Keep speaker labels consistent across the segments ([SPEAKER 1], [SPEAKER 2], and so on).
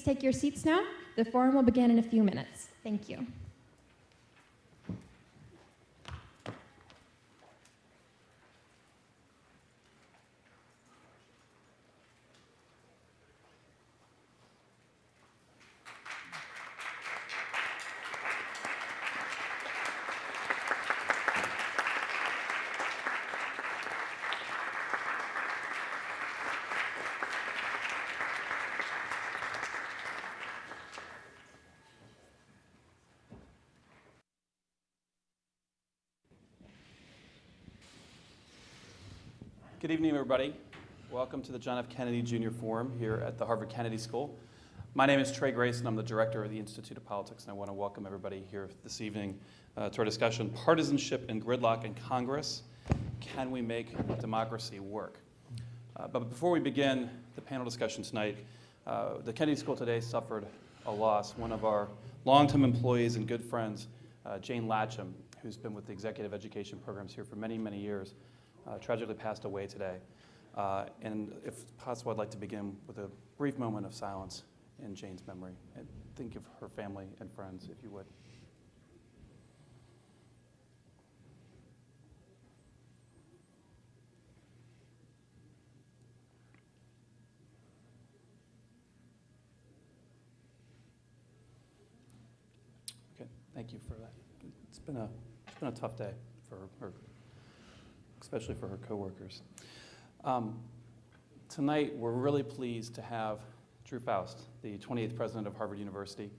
[SPEAKER 1] please take your seats now? The forum will begin in a few minutes. Thank you.
[SPEAKER 2] Good evening, everybody. Welcome to the John F. Kennedy Jr. Forum here at the Harvard Kennedy School. My name is Trey Grayson. I'm the director of the Institute of Politics, and I want to welcome everybody here this evening to our discussion, Partisanship and Gridlock in Congress. Can we make democracy work? But before we begin the panel discussion tonight, the Kennedy School today suffered a loss. One of our longtime employees and good friends, Jane Latcham, who's been with the executive education programs here for many, many years, tragically passed away today. And if possible, I'd like to begin with a brief moment of silence in Jane's memory. And think of her family and friends, if you would. Okay, thank you for that. It's been a tough day for her, especially for her coworkers. Tonight, we're really pleased to have Drew Faust, the 28th president of Harvard University,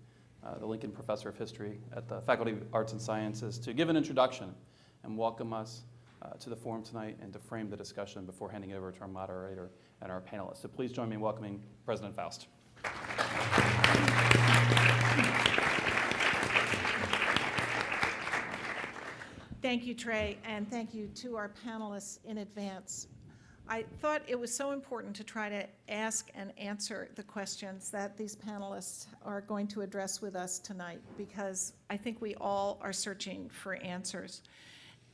[SPEAKER 2] the Lincoln Professor of History at the Faculty of Arts and Sciences, to give an introduction and welcome us to the forum tonight and to frame the discussion before handing it over to our moderator and our panelists. So please join me in welcoming President Faust.
[SPEAKER 3] Thank you, Trey, and thank you to our panelists in advance. I thought it was so important to try to ask and answer the questions that these panelists are going to address with us tonight, because I think we all are searching for answers.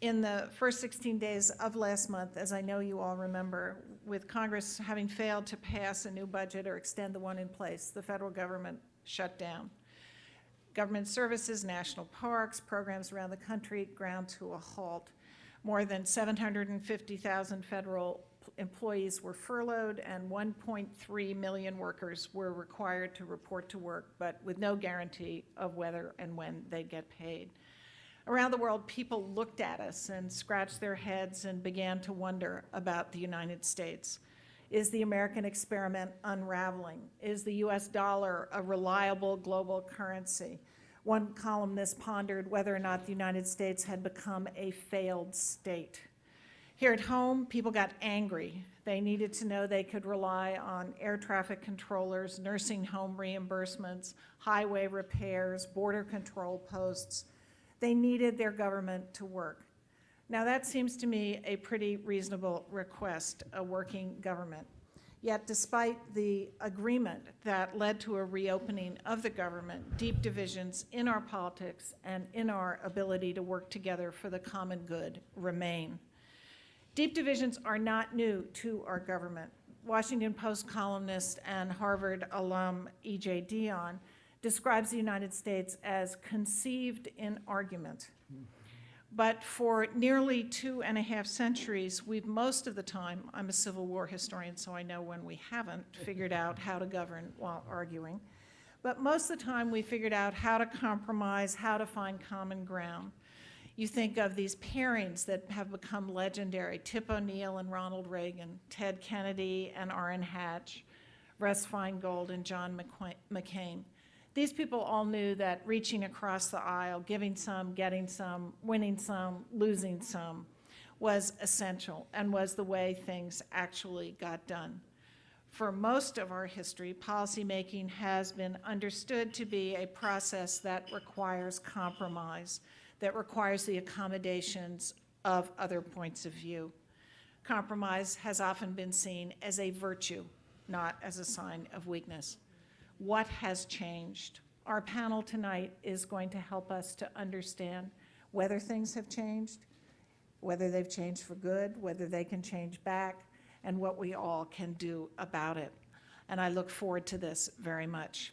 [SPEAKER 3] In the first 16 days of last month, as I know you all remember, with Congress having failed to pass a new budget or extend the one in place, the federal government shut down. Government services, national parks, programs around the country ground to a halt. More than 750,000 federal employees were furloughed, and 1.3 million workers were required to report to work, but with no guarantee of whether and when they'd get paid. Around the world, people looked at us and scratched their heads and began to wonder about the United States. Is the American experiment unraveling? Is the US dollar a reliable global currency? One columnist pondered whether or not the United States had become a failed state. Here at home, people got angry. They needed to know they could rely on air traffic controllers, nursing home reimbursements, highway repairs, border control posts. They needed their government to work. Now that seems to me a pretty reasonable request, a working government. Yet despite the agreement that led to a reopening of the government, deep divisions in our politics and in our ability to work together for the common good remain. Deep divisions are not new to our government. Washington Post columnist and Harvard alum E.J. Dionne describes the United States as conceived in argument. But for nearly 2.5 centuries, we've most of the time, I'm a Civil War historian, so I know when we haven't figured out how to govern while arguing, but most of the time we figured out how to compromise, how to find common ground. You think of these pairings that have become legendary, Tip O'Neill and Ronald Reagan, Ted Kennedy and Orrin Hatch, Russ Feingold and John McCain. These people all knew that reaching across the aisle, giving some, getting some, winning some, losing some, was essential and was the way things actually got done. For most of our history, policymaking has been understood to be a process that requires compromise, that requires the accommodations of other points of view. Compromise has often been seen as a virtue, not as a sign of weakness. What has changed? Our panel tonight is going to help us to understand whether things have changed, whether they've changed for good, whether they can change back, and what we all can do about it. and I look forward to this very much.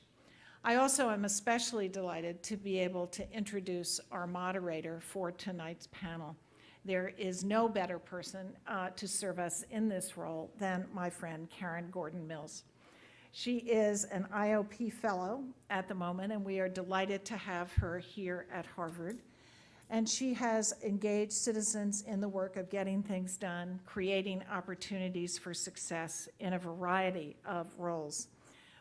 [SPEAKER 3] I also am especially delighted to be able to introduce our moderator for tonight's panel. There is no better person to serve us in this role than my friend Karen Gordon-Mills. She is an IOP fellow at the moment, and we are delighted to have her here at Harvard. And she has engaged citizens in the work of getting things done, creating opportunities for success in a variety of roles.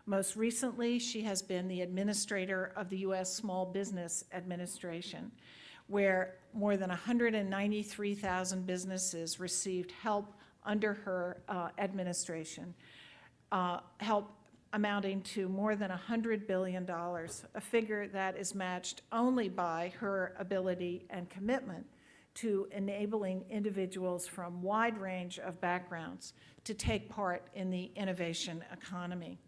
[SPEAKER 3] Most recently, she has been the administrator of the U.S. Small Business Administration, where more than 193,000 businesses received help under her administration, help amounting to more than $100 billion, a figure that is matched only by her ability and commitment to enabling individuals from a wide range of backgrounds to take part in the innovation economy.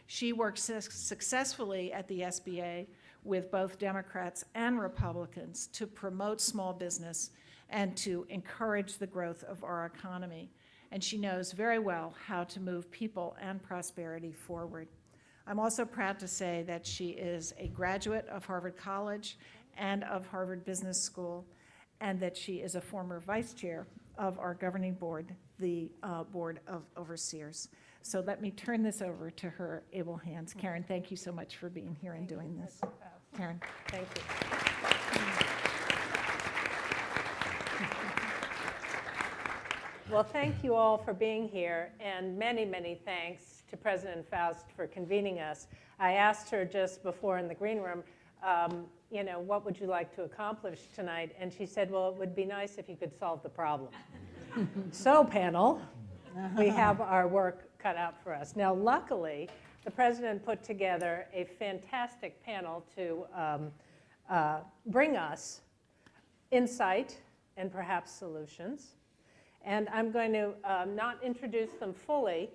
[SPEAKER 3] She worked successfully at the SBA with both Democrats and Republicans to promote small business and to encourage the growth of our economy. And she knows very well how to move people and prosperity forward. I'm also proud to say that she is a graduate of Harvard College and of Harvard Business School, and that she is a former vice chair of our governing board, the Board of Overseers. So let me turn this over to her able hands. Karen, thank you so much for being here and doing this. Karen.
[SPEAKER 4] Thank you. Well, thank you all for being here, and many, many thanks to President Faust for convening us. I asked her just before in the green room, what would you like to accomplish tonight? And she said, well, it would be nice if you could solve the problem. So, panel, we have our work cut out for us. Now, luckily, the president put together a fantastic panel to bring us insight and perhaps solutions. And I'm going to not introduce them fully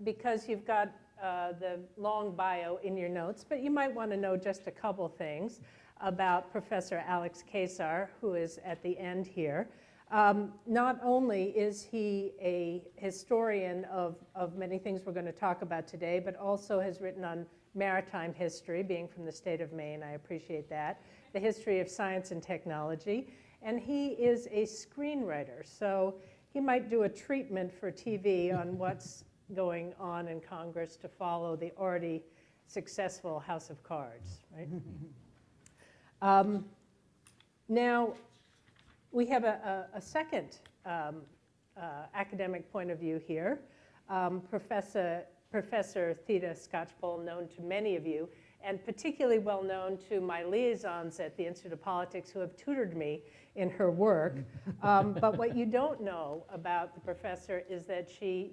[SPEAKER 4] because you've got the long bio in your notes, but you might want to know just a couple things about Professor Alex Keyssar, who is at the end here. Not only is he a historian of many things we're going to talk about today, but also has written on maritime history, being from the state of Maine. I appreciate that. The history of science and technology. And he is a screenwriter, so he might do a treatment for TV on what's going on in Congress to follow the already successful House of Cards, right? Now, we have a second academic point of view here. Professor Theda Skocpol, known to many of you, and particularly well known to my liaisons at the Institute of Politics who have tutored me in her work. But what you don't know about the professor is that she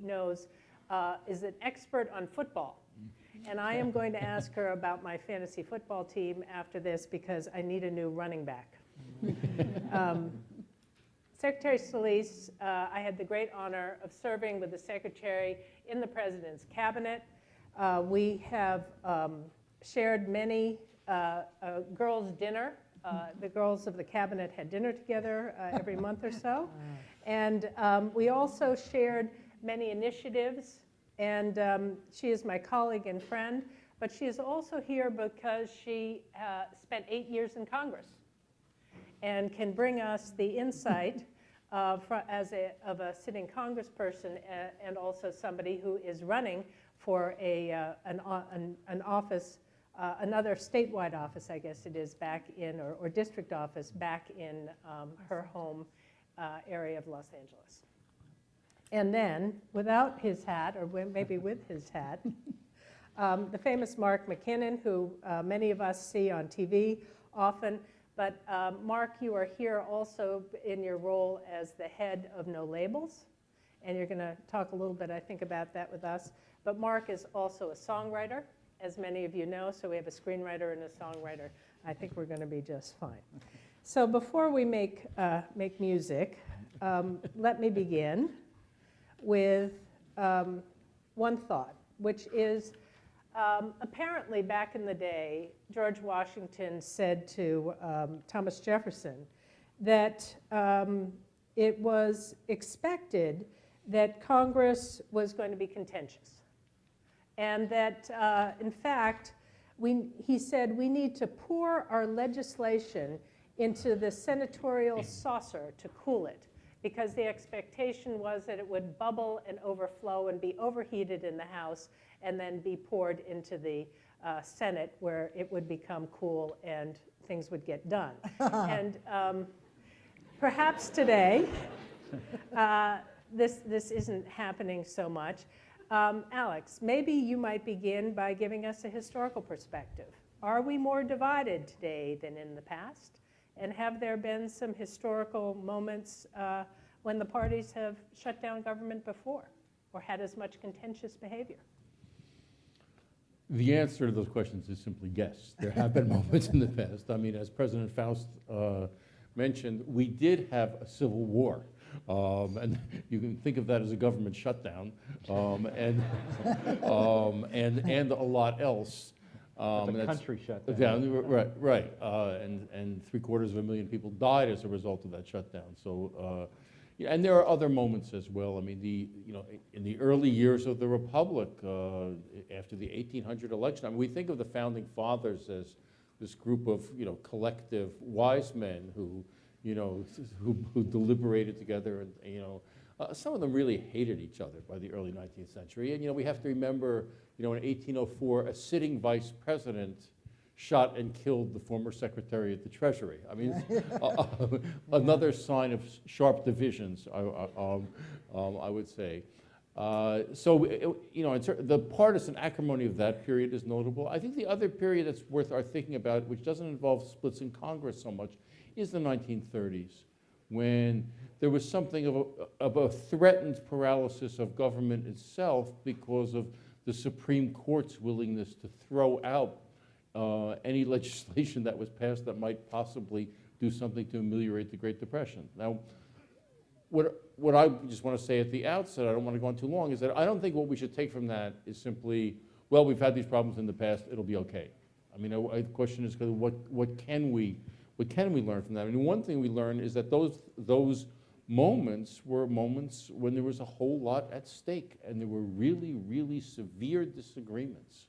[SPEAKER 4] is an expert on football. And I am going to ask her about my fantasy football team after this because I need a new running back. Secretary Solis, I had the great honor of serving with the secretary in the president's cabinet. We have shared many girls' dinner. The girls of the cabinet had dinner together every month or so. And we also shared many initiatives. And she is my colleague and friend, but she is also here because she spent 8 years in Congress and can bring us the insight of a sitting congressperson and also somebody who is running for an office, another statewide office, I guess it is, back in, or district office back in her home area of Los Angeles. And then, without his hat, or maybe with his hat, the famous Mark McKinnon, who many of us see on TV often. But Mark, you are here also in your role as the head of No Labels. And you're going to talk a little bit, I think, about that with us. But Mark is also a songwriter, as many of you know. So we have a screenwriter and a songwriter. I think we're going to be just fine. So before we make music, let me begin with one thought, which is apparently back in the day, George Washington said to Thomas Jefferson that it was expected that Congress was going to be contentious. and that, in fact, he said we need to pour our legislation into the senatorial saucer to cool it, because the expectation was that it would bubble and overflow and be overheated in the House and then be poured into the Senate, where it would become cool and things would get done. And perhaps today, this isn't happening so much. Alex, maybe you might begin by giving us a historical perspective. Are we more divided today than in the past? And have there been some historical moments when the parties have shut down government before or had as much contentious behavior?
[SPEAKER 5] The answer to those questions is simply yes. There have been moments in the past. I mean, as President Faust mentioned, we did have a civil war. And you can think of that as a government shutdown, and a lot else.
[SPEAKER 6] The country shut down.
[SPEAKER 5] Yeah, right. And 750,000 people died as a result of that shutdown. So, yeah, and there are other moments as well. I mean, in the early years of the Republic, after the 1800 election, I mean, we think of the founding fathers as this group of, collective wise men who deliberated together, and some of them really hated each other by the early 19th century. And we have to remember, in 1804, a sitting vice president shot and killed the former Secretary of the Treasury. I mean, another sign of sharp divisions, I would say. The partisan acrimony of that period is notable. I think the other period that's worth our thinking about, which doesn't involve splits in Congress so much, is the 1930s, when there was something of a threatened paralysis of government itself because of the Supreme Court's willingness to throw out any legislation that was passed that might possibly do something to ameliorate the Great Depression. Now, what I just want to say at the outset, I don't want to go on too long, is that I don't think what we should take from that is simply, well, we've had these problems in the past, it'll be okay. I mean, the question is, what can we learn from that? I mean, one thing we learn is that those moments were moments when there was a whole lot at stake, and there were really, really severe disagreements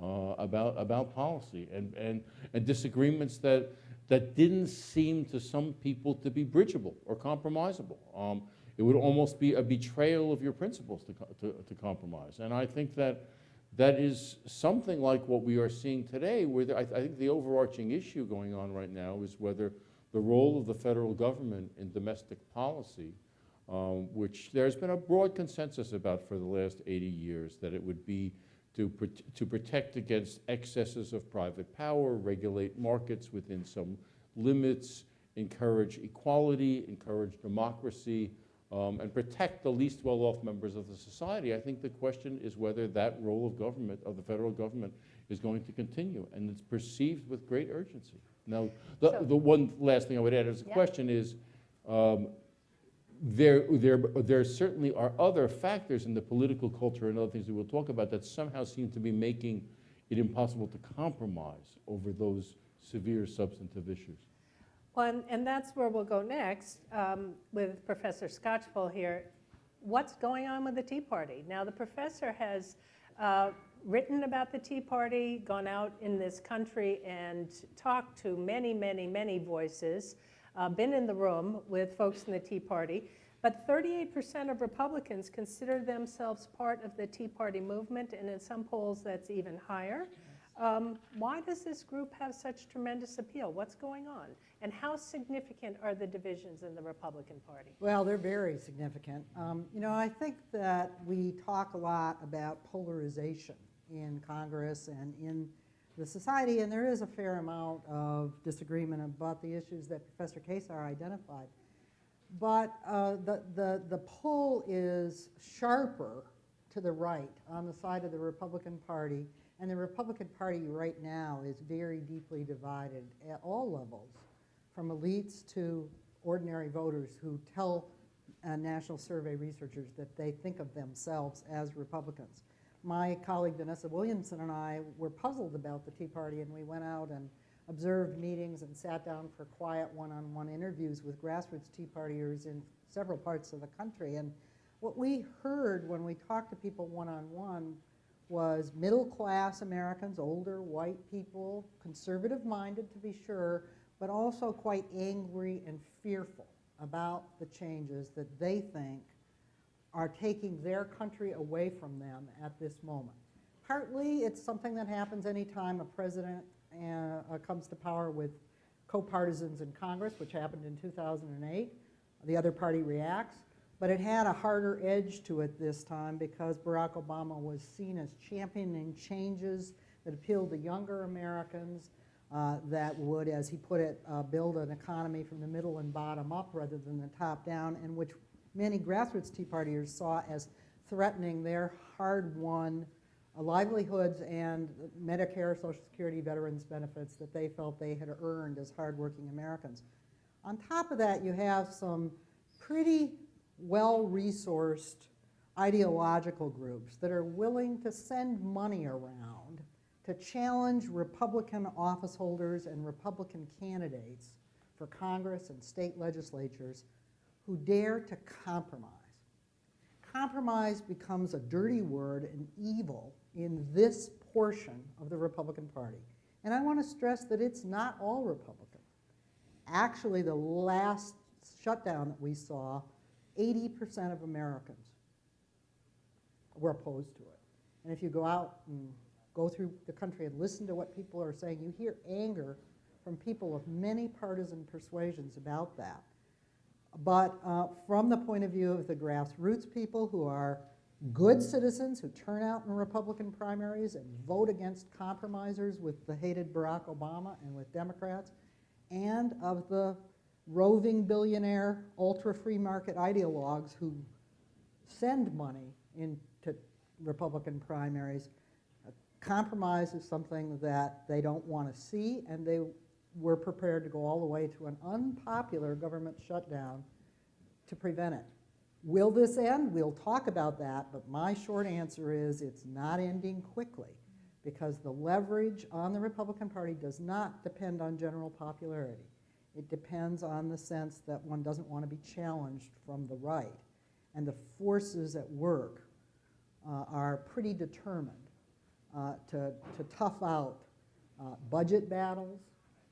[SPEAKER 5] about policy, and disagreements that didn't seem to some people to be bridgeable or compromisable. It would almost be a betrayal of your principles to compromise. And I think that is something like what we are seeing today, where I think the overarching issue going on right now is whether the role of the federal government in domestic policy, which there's been a broad consensus about for the last 80 years, that it would be to protect against excesses of private power, regulate markets within some limits, encourage equality, encourage democracy, and protect the least well-off members of the society. I think the question is whether that role of government, of the federal government, is going to continue, and it's perceived with great urgency. Now, the one last thing I would add as a question is, there certainly are other factors in the political culture and other things that we'll talk about that somehow seem to be making it impossible to compromise over those severe substantive issues.
[SPEAKER 4] Well, and that's where we'll go next with Professor Skocpol here. What's going on with the Tea Party? Now, the professor has written about the Tea Party, gone out in this country and talked to many, many, many voices, been in the room with folks in the Tea Party, but 38% of Republicans consider themselves part of the Tea Party movement, and in some polls that's even higher. Why does this group have such tremendous appeal? What's going on? And how significant are the divisions in the Republican Party?
[SPEAKER 7] Well, they're very significant. I think that we talk a lot about polarization in Congress and in the society, and there is a fair amount of disagreement about the issues that Professor Keyssar identified. But the pull is sharper to the right on the side of the Republican Party, and the Republican Party right now is very deeply divided at all levels, from elites to ordinary voters who tell national survey researchers that they think of themselves as Republicans. My colleague Vanessa Williamson and I were puzzled about the Tea Party, and we went out and observed meetings and sat down for quiet one-on-one interviews with grassroots Tea Partiers in several parts of the country. And what we heard when we talked to people one-on-one was middle-class Americans, older white people, conservative-minded to be sure, but also quite angry and fearful about the changes that they think are taking their country away from them at this moment. Partly, it's something that happens anytime a president comes to power with co-partisans in Congress, which happened in 2008. The other party reacts. But it had a harder edge to it this time because Barack Obama was seen as championing changes that appealed to younger Americans, that would, as he put it, build an economy from the middle and bottom up rather than the top down, and which many grassroots Tea Partiers saw as threatening their hard-won livelihoods and Medicare, Social Security, veterans benefits that they felt they had earned as hardworking Americans. On top of that, you have some pretty well-resourced ideological groups that are willing to send money around to challenge Republican office holders and Republican candidates for Congress and state legislatures who dare to compromise. Compromise becomes a dirty word and evil in this portion of the Republican Party. And I want to stress that it's not all Republicans. Actually, the last shutdown that we saw, 80% of Americans were opposed to it. And if you go out and go through the country and listen to what people are saying, you hear anger from people of many partisan persuasions about that. But from the point of view of the grassroots people who are good citizens who turn out in Republican primaries and vote against compromisers with the hated Barack Obama and with Democrats, and of the roving billionaire ultra-free market ideologues who send money into Republican primaries, compromise is something that they don't want to see, and they were prepared to go all the way to an unpopular government shutdown to prevent it. Will this end? We'll talk about that, but my short answer is it's not ending quickly because the leverage on the Republican Party does not depend on general popularity. It depends on the sense that one doesn't want to be challenged from the right. And the forces at work are pretty determined to tough out budget battles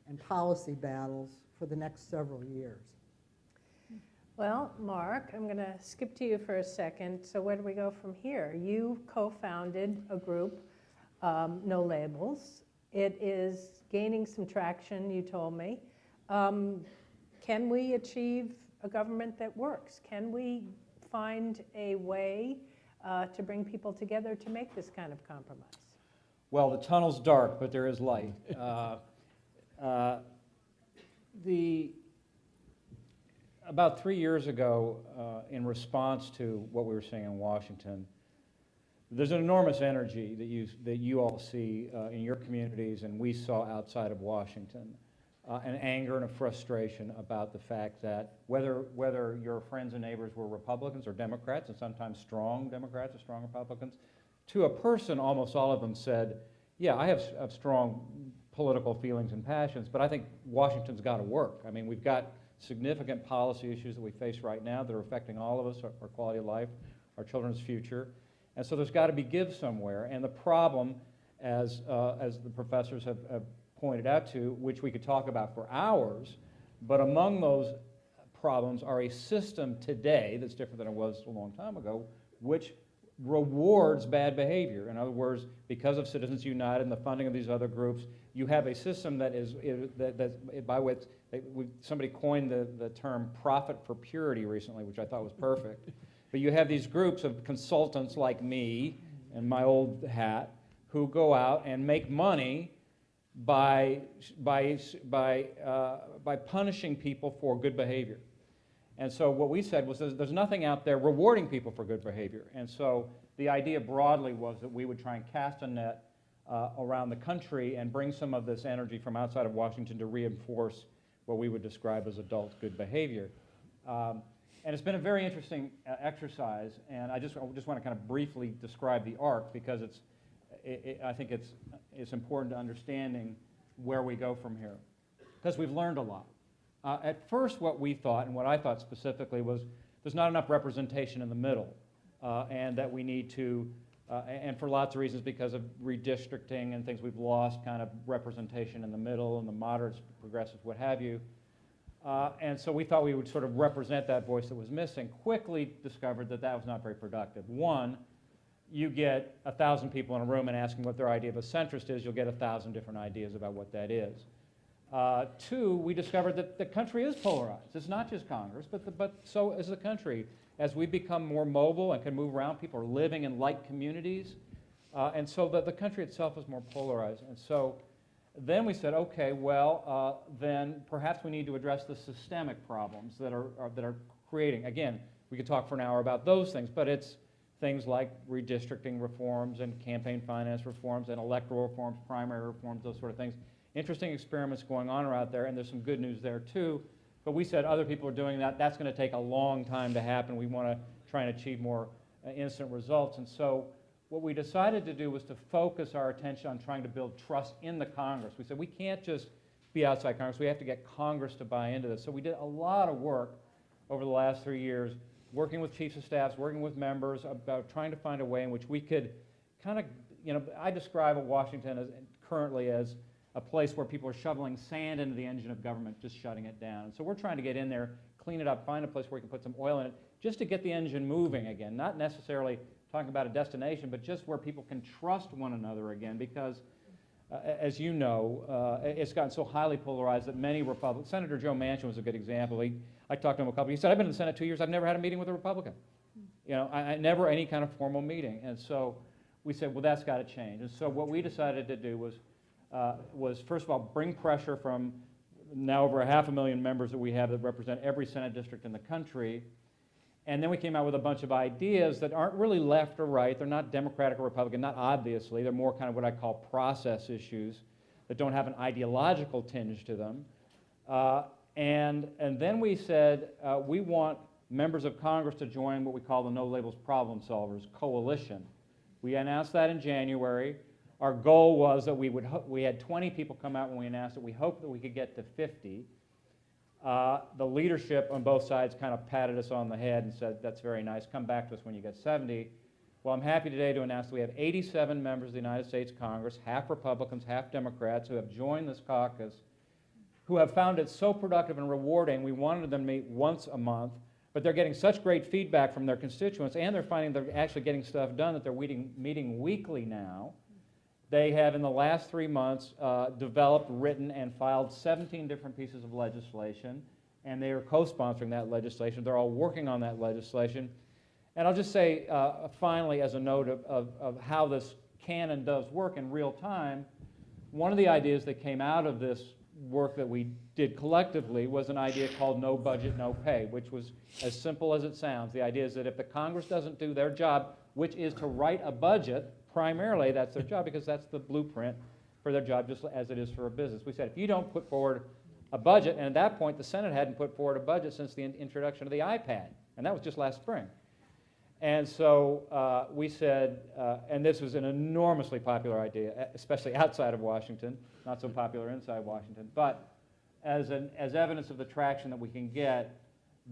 [SPEAKER 7] and policy battles for the next several years.
[SPEAKER 4] Well, Mark, I'm going to skip to you for a second. So where do we go from here? You co-founded a group, No Labels. It is gaining some traction, you told me. Can we achieve a government that works? Can we find a way to bring people together to make this kind of compromise?
[SPEAKER 6] Well, the tunnel's dark, but there is light. About 3 years ago, in response to what we were seeing in Washington, there's an enormous energy that you all see in your communities and we saw outside of Washington. An anger and a frustration about the fact that whether your friends and neighbors were Republicans or Democrats, and sometimes strong Democrats or strong Republicans, to a person, almost all of them said, yeah, I have strong political feelings and passions, but I think Washington's got to work. I mean, we've got significant policy issues that we face right now that are affecting all of us, our quality of life, our children's future, and so there's got to be give somewhere. And the problem, as the professors have pointed out to, which we could talk about for hours, but among those problems are a system today that's different than it was a long time ago, which rewards bad behavior. In other words, because of Citizens United and the funding of these other groups, you have a system that is by which somebody coined the term profit for purity recently, which I thought was perfect. But you have these groups of consultants like me and my old hat who go out and make money by punishing people for good behavior. And so what we said was there's nothing out there rewarding people for good behavior. And so the idea broadly was that we would try and cast a net around the country and bring some of this energy from outside of Washington to reinforce what we would describe as adult good behavior. And it's been a very interesting exercise, and I just want to kind of briefly describe the arc because I think it's important to understanding where we go from here, because we've learned a lot. At first, what we thought, and what I thought specifically, was there's not enough representation in the middle, and that we need to and for lots of reasons, because of redistricting and things, we've lost kind of representation in the middle and the moderates, progressives, what have you. And so we thought we would sort of represent that voice that was missing. Quickly discovered that that was not very productive. One, you get 1,000 people in a room and asking what their idea of a centrist is, you'll get 1,000 different ideas about what that is. Two, we discovered that the country is polarized. It's not just Congress, but so is the country. As we become more mobile and can move around, people are living in like communities. And so the country itself is more polarized. And so then we said, okay, well, then perhaps we need to address the systemic problems that are creating. Again, we could talk for an hour about those things, but it's things like redistricting reforms and campaign finance reforms and electoral reforms, primary reforms, those sort of things. Interesting experiments going on out there, and there's some good news there too. But we said other people are doing that. That's going to take a long time to happen. We want to try and achieve more instant results. And so what we decided to do was to focus our attention on trying to build trust in the Congress. We said we can't just be outside Congress. We have to get Congress to buy into this. So we did a lot of work over the last 3 years, working with chiefs of staffs, working with members, about trying to find a way in which we could kind of, I describe Washington currently as a place where people are shoveling sand into the engine of government, just shutting it down. So we're trying to get in there, clean it up, find a place where we can put some oil in it, just to get the engine moving again, not necessarily talking about a destination, but just where people can trust one another again, because as you know, it's gotten so highly polarized that many Republicans, Senator Joe Manchin was a good example. I talked to him a couple, he said, I've been in the Senate 2 years, I've never had a meeting with a Republican. I never any kind of formal meeting. And so we said, well, that's got to change. And so what we decided to do was first of all, bring pressure from now over 500,000 members that we have that represent every Senate district in the country. And then we came out with a bunch of ideas that aren't really left or right. They're not Democratic or Republican, not obviously. They're more kind of what I call process issues that don't have an ideological tinge to them. And then we said we want members of Congress to join what we call the No Labels Problem Solvers Coalition. We announced that in January. Our goal was that we had 20 people come out when we announced it. We hoped that we could get to 50. The leadership on both sides kind of patted us on the head and said, that's very nice, come back to us when you get 70. Well, I'm happy today to announce that we have 87 members of the United States Congress, half Republicans, half Democrats, who have joined this caucus, who have found it so productive and rewarding. We wanted them to meet once a month, but they're getting such great feedback from their constituents, and they're finding they're actually getting stuff done, that they're meeting weekly now. They have, in the last 3 months, developed, written, and filed 17 different pieces of legislation, and they are co-sponsoring that legislation. They're all working on that legislation. And I'll just say, finally, as a note of how this can and does work in real time, one of the ideas that came out of this work that we did collectively was an idea called no budget, no pay, which was as simple as it sounds. The idea is that if the Congress doesn't do their job, which is to write a budget, primarily that's their job, because that's the blueprint for their job, just as it is for a business. We said, if you don't put forward a budget, and at that point the Senate hadn't put forward a budget since the introduction of the iPad, and that was just last spring. And so we said, and this was an enormously popular idea, especially outside of Washington, not so popular inside Washington, but as evidence of the traction that we can get,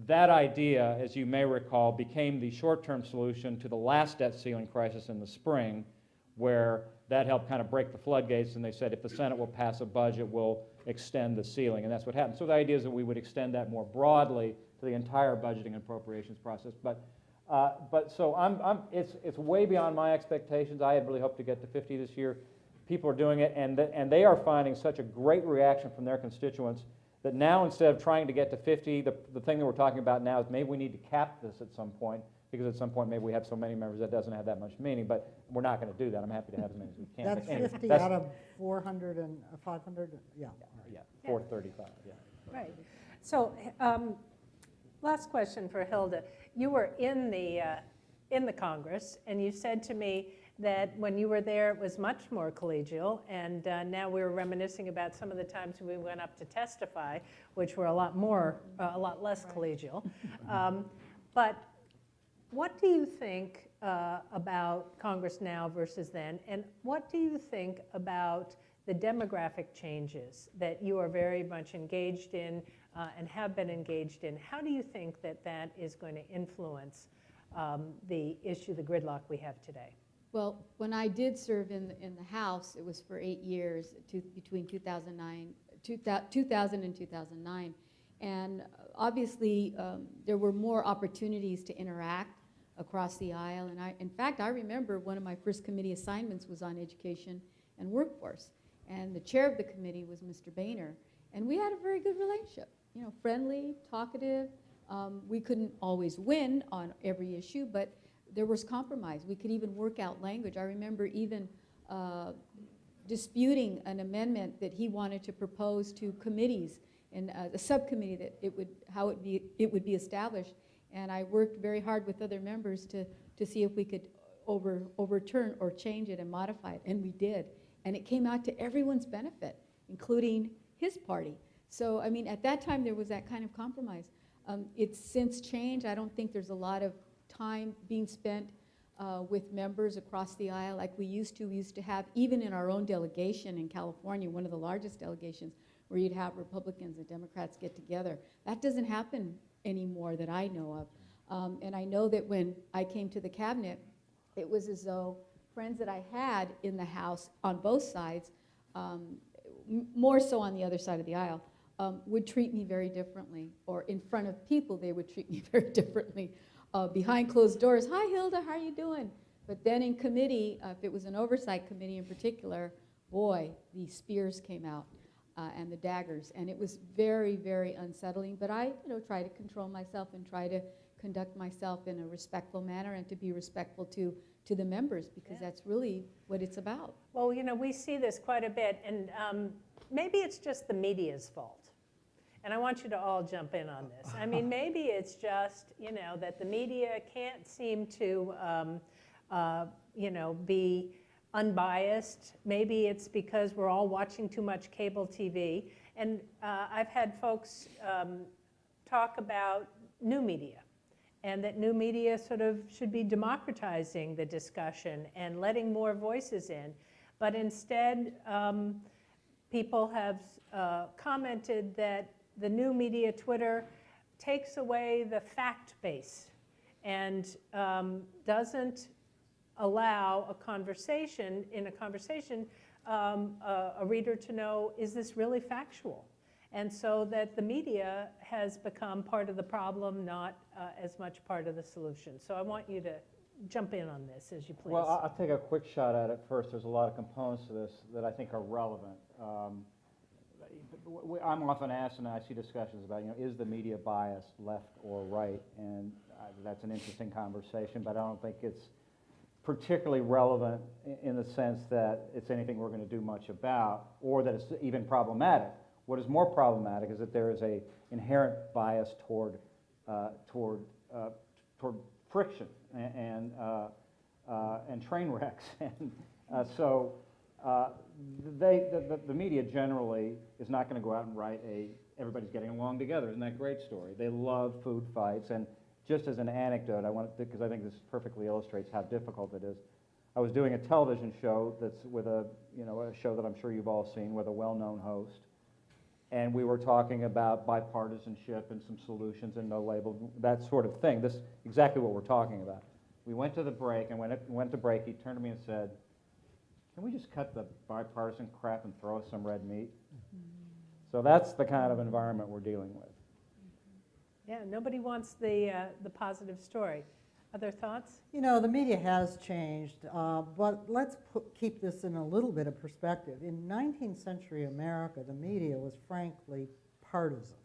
[SPEAKER 6] that idea, as you may recall, became the short-term solution to the last debt ceiling crisis in the spring, where that helped kind of break the floodgates, and they said if the Senate will pass a budget, we'll extend the ceiling, and that's what happened. So the idea is that we would extend that more broadly to the entire budgeting and appropriations process. But so it's way beyond my expectations. I had really hoped to get to 50 this year. People are doing it, and they are finding such a great reaction from their constituents that now, instead of trying to get to 50, the thing that we're talking about now is maybe we need to cap this at some point, because at some point maybe we have so many members that doesn't have that much meaning, but we're not going to do that. I'm happy to have as many as we can.
[SPEAKER 7] That's
[SPEAKER 2] Anyway,
[SPEAKER 7] 50 out of 400 and 500, yeah.
[SPEAKER 6] Yeah, 435, yeah.
[SPEAKER 4] Right. So last question for Hilda. You were in the Congress, and you said to me that when you were there, it was much more collegial, and now we were reminiscing about some of the times we went up to testify, which were a lot less collegial. But what do you think about Congress now versus then, and what do you think about the demographic changes that you are very much engaged in and have been engaged in? How do you think that that is going to influence the issue, the gridlock we have today?
[SPEAKER 8] Well, when I did serve in the House, it was for 8 years, between 2000 and 2009. And obviously, there were more opportunities to interact across the aisle. And in fact, I remember one of my first committee assignments was on education and workforce. And the chair of the committee was Mr. Boehner. And we had a very good relationship, you know, friendly, talkative. We couldn't always win on every issue, but there was compromise. We could even work out language. I remember even disputing an amendment that he wanted to propose to committees and a subcommittee that it would be established. And I worked very hard with other members to see if we could overturn or change it and modify it, and we did. And it came out to everyone's benefit, including his party. So, I mean, at that time, there was that kind of compromise. It's since changed. I don't think there's a lot of time being spent with members across the aisle like we used to. We used to have, even in our own delegation in California, one of the largest delegations, where you'd have Republicans and Democrats get together. That doesn't happen anymore that I know of. And I know that when I came to the cabinet, it was as though friends that I had in the House on both sides, more so on the other side of the aisle, would treat me very differently. Or in front of people, they would treat me very differently. Behind closed doors, hi Hilda, how are you doing? But then in committee, if it was an oversight committee in particular, boy, the spears came out and the daggers. And it was very, very unsettling. But I try to control myself and try to conduct myself in a respectful manner and to be respectful to the members, because that's really what it's about.
[SPEAKER 4] Well, you know, we see this quite a bit, and maybe it's just the media's fault. And I want you to all jump in on this. I mean, maybe it's just, you know, that the media can't seem to, be unbiased. Maybe it's because we're all watching too much cable TV. And I've had folks talk about new media, and that new media sort of should be democratizing the discussion and letting more voices in. But instead, people have commented that the new media, Twitter, takes away the fact base and doesn't allow a conversation, a reader to know, is this really factual? And so that the media has become part of the problem, not as much part of the solution. So I want you to jump in on this, as you please.
[SPEAKER 6] Well, I'll take a quick shot at it first. There's a lot of components to this that I think are relevant. I'm often asked, and I see discussions about, is the media biased left or right? And that's an interesting conversation, but I don't think it's particularly relevant in the sense that it's anything we're going to do much about, or that it's even problematic. What is more problematic is that there is an inherent bias toward friction and train wrecks, and so the media generally is not going to go out and write everybody's getting along together. Isn't that a great story? They love food fights, and just as an anecdote, because I think this perfectly illustrates how difficult it is. I was doing a television show that's with a show that I'm sure you've all seen with a well-known host. And we were talking about bipartisanship and some solutions and no label, that sort of thing. This is exactly what we're talking about. We went to the break, and when it went to break, he turned to me and said, "Can we just cut the bipartisan crap and throw us some red meat?" So that's the kind of environment we're dealing with.
[SPEAKER 4] Yeah, nobody wants the positive story. Other thoughts?
[SPEAKER 7] You know, the media has changed, but let's keep this in a little bit of perspective. In 19th century America, the media was frankly partisan.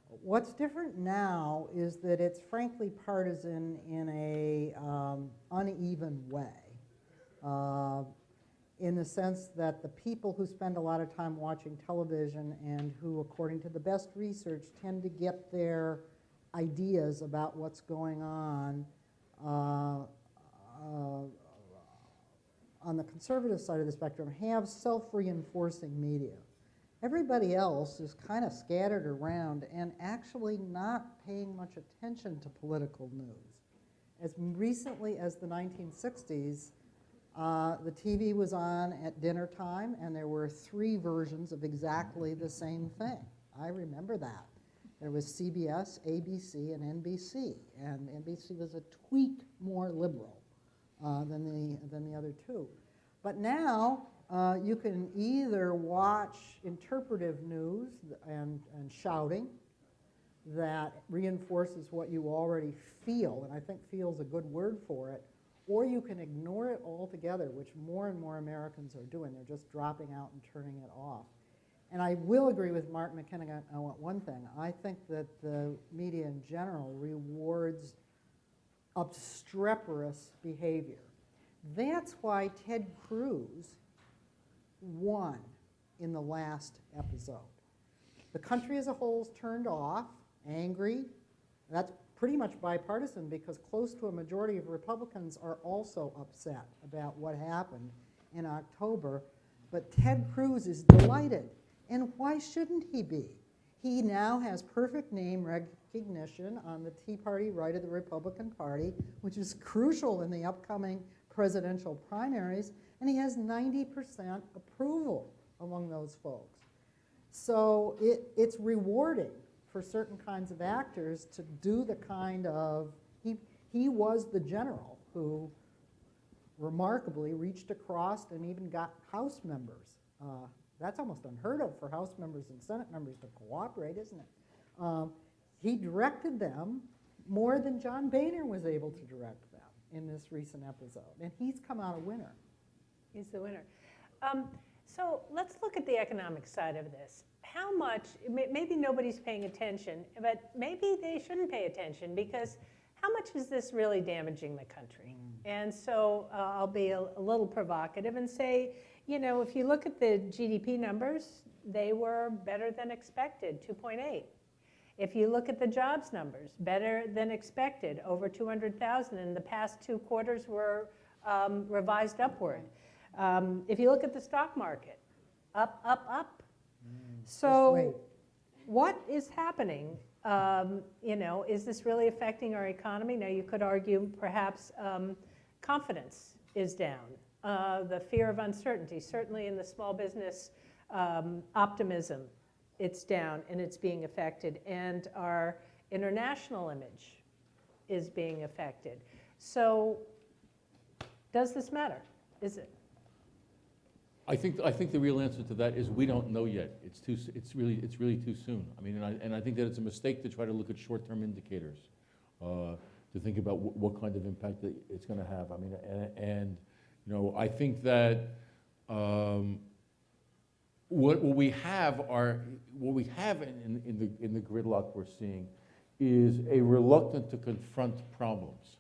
[SPEAKER 7] What's different now is that it's frankly partisan in a uneven way, in the sense that the people who spend a lot of time watching television and who, according to the best research, tend to get their ideas about what's going on the conservative side of the spectrum, have self-reinforcing media. Everybody else is kind of scattered around and actually not paying much attention to political news. As recently as the 1960s, the TV was on at dinner time, and there were 3 versions of exactly the same thing. I remember that. There was CBS, ABC, and NBC. And NBC was a tweak more liberal than the other two. But now you can either watch interpretive news and shouting that reinforces what you already feel, and I think feel is a good word for it, or you can ignore it altogether, which more and more Americans are doing. They're just dropping out and turning it off. And I will agree with Mark McKinnon on one thing. I think that the media in general rewards obstreperous behavior. That's why Ted Cruz won in the last episode. The country as a whole is turned off, angry. That's pretty much bipartisan because close to a majority of Republicans are also upset about what happened in October. But Ted Cruz is delighted. And why shouldn't he be? He now has perfect name recognition on the Tea Party right of the Republican Party, which is crucial in the upcoming presidential primaries, and he has 90% approval among those folks. So it's rewarding for certain kinds of actors to do the kind of, he was the general who remarkably reached across and even got House members. That's almost unheard of for House members and Senate members to cooperate, isn't it? He directed them more than John Boehner was able to direct them in this recent episode, and he's come out a winner.
[SPEAKER 4] He's the winner. So let's look at the economic side of this. How much, maybe nobody's paying attention, but maybe they shouldn't pay attention because how much is this really damaging the country? And so I'll be a little provocative and say, you know, if you look at the GDP numbers, they were better than expected, 2.8. If you look at the jobs numbers, better than expected, over 200,000, and the past 2 quarters were revised upward. If you look at the stock market, up, up, up. So what is happening? You know, is this really affecting our economy? Now, you could argue perhaps confidence is down. The fear of uncertainty, certainly in the small business optimism, it's down and it's being affected. And our international image is being affected. So does this matter? Is it?
[SPEAKER 5] I think the real answer to that is we don't know yet. It's really too soon. I mean, and I think that it's a mistake to try to look at short-term indicators to think about what kind of impact that it's going to have. I mean, and you know, I think that what we have in the gridlock we're seeing is a reluctance to confront problems.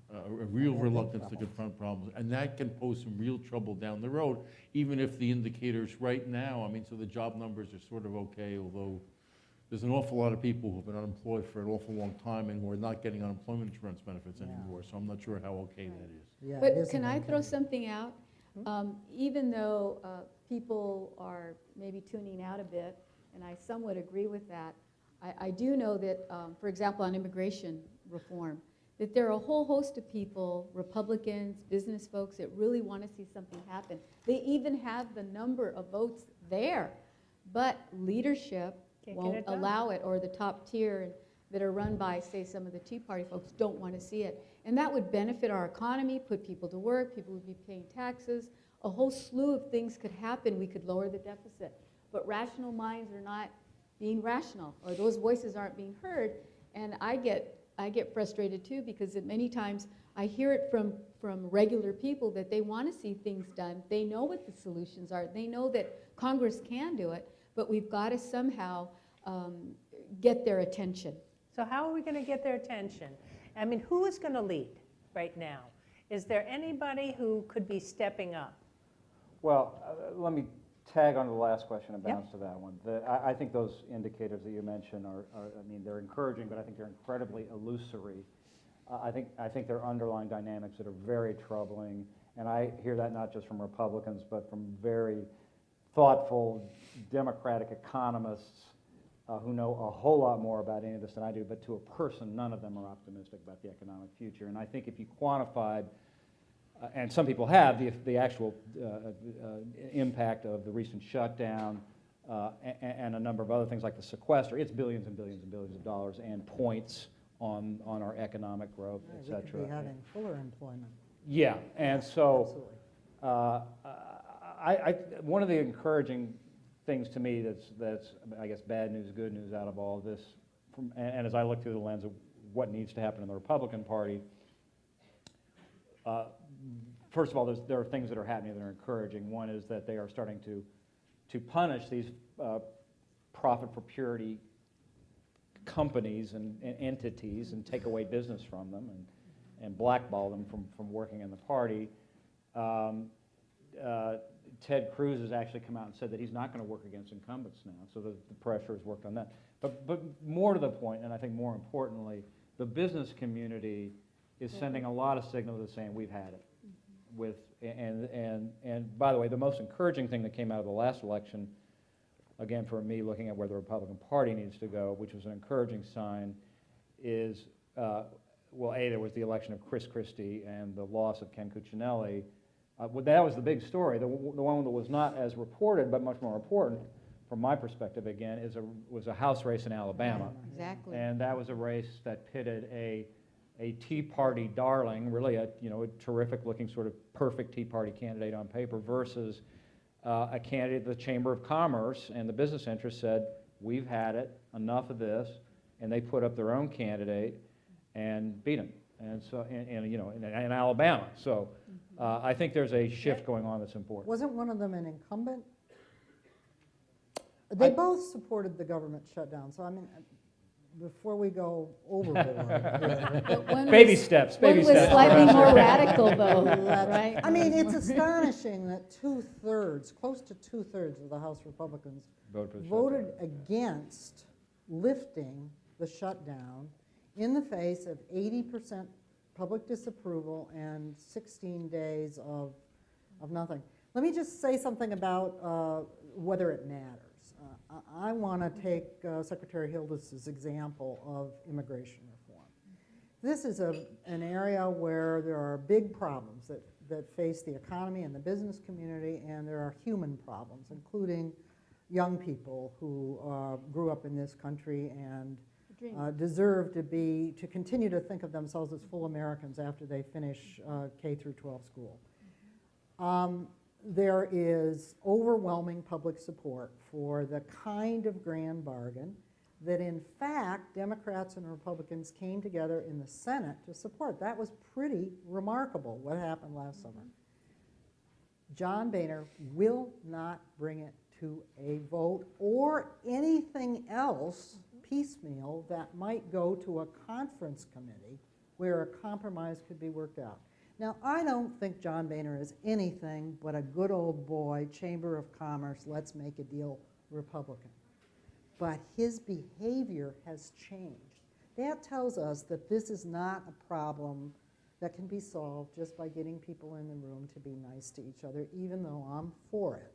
[SPEAKER 5] A real reluctance to confront problems, and that can pose some real trouble down the road, even if the indicators right now, I mean, so the job numbers are sort of okay, although there's an awful lot of people who've been unemployed for an awful long time and who are not getting unemployment insurance benefits anymore, so I'm not sure how okay that is.
[SPEAKER 7] Yeah,
[SPEAKER 8] But can I throw something out? Even though people are maybe tuning out a bit, and I somewhat agree with that, I do know that, for example, on immigration reform, that there are a whole host of people, Republicans, business folks, that really want to see something happen. They even have the number of votes there, but leadership won't allow it, or the top tier that are run by, say, some of the Tea Party folks don't want to see it. And that would benefit our economy, put people to work, people would be paying taxes, a whole slew of things could happen. We could lower the deficit. But rational minds are not being rational, or those voices aren't being heard, and I get frustrated too, because many times I hear it from regular people that they want to see things done. They know what the solutions are. They know that Congress can do it, but we've got to somehow get their attention.
[SPEAKER 4] So how are we going to get their attention? I mean, who is going to lead right now? Is there anybody who could be stepping up?
[SPEAKER 6] Well, let me tag on to the last question and bounce to that one. I think those indicators that you mentioned are, I mean, they're encouraging, but I think they're incredibly illusory. I think there are underlying dynamics that are very troubling, and I hear that not just from Republicans, but from very thoughtful Democratic economists who know a whole lot more about any of this than I do, but to a person, none of them are optimistic about the economic future. And I think if you quantified, and some people have, the actual impact of the recent shutdown and a number of other things like the sequester, it's billions and billions and billions of dollars and points on our economic growth, et cetera.
[SPEAKER 7] We could be having fuller employment.
[SPEAKER 6] Yeah, and so
[SPEAKER 7] Absolutely.
[SPEAKER 6] one of the encouraging things to me that's I guess bad news, good news out of all of this, and as I look through the lens of what needs to happen in the Republican Party, first of all, there are things that are happening that are encouraging. One is that they are starting to punish these profit for purity companies and entities and take away business from them and blackball them from working in the party. Ted Cruz has actually come out and said that he's not going to work against incumbents now, so the pressure has worked on that. But more to the point, and I think more importantly, the business community is sending a lot of signals that saying we've had it. And by the way, the most encouraging thing that came out of the last election, again for me looking at where the Republican Party needs to go, which was an encouraging sign, is well, there was the election of Chris Christie and the loss of Ken Cuccinelli. That was the big story. The one that was not as reported, but much more important, from my perspective again, was a House race in Alabama.
[SPEAKER 8] Exactly.
[SPEAKER 6] And that was a race that pitted a Tea Party darling, really a terrific looking sort of perfect Tea Party candidate on paper versus a candidate the Chamber of Commerce and the business interests said, we've had it, enough of this, and they put up their own candidate and beat him. And so, in Alabama. So I think there's a shift going on that's important.
[SPEAKER 7] Wasn't one of them an incumbent? They both supported the government shutdown, so I mean, before we go overboard.
[SPEAKER 8] But one
[SPEAKER 6] Baby
[SPEAKER 8] was-
[SPEAKER 6] steps,
[SPEAKER 8] One
[SPEAKER 6] baby
[SPEAKER 8] was
[SPEAKER 6] steps.
[SPEAKER 8] slightly more radical, though,
[SPEAKER 7] That's-
[SPEAKER 8] right?
[SPEAKER 7] I mean, it's astonishing that close to two-thirds of the House Republicans
[SPEAKER 6] Vote for the
[SPEAKER 7] voted
[SPEAKER 6] shutdown.
[SPEAKER 7] against lifting the shutdown in the face of 80% public disapproval and 16 days of nothing. Let me just say something about whether it matters. I want to take Secretary Hilda's example of immigration reform. This is an area where there are big problems that face the economy and the business community, and there are human problems, including young people who grew up in this country and deserve to continue to think of themselves as full Americans after they finish K through 12 school. There is overwhelming public support for the kind of grand bargain that, in fact, Democrats and Republicans came together in the Senate to support. That was pretty remarkable, what happened last summer. John Boehner will not bring it to a vote or anything else piecemeal that might go to a conference committee where a compromise could be worked out. Now, I don't think John Boehner is anything but a good old boy, Chamber of Commerce, let's make a deal Republican. But his behavior has changed. That tells us that this is not a problem that can be solved just by getting people in the room to be nice to each other, even though I'm for it.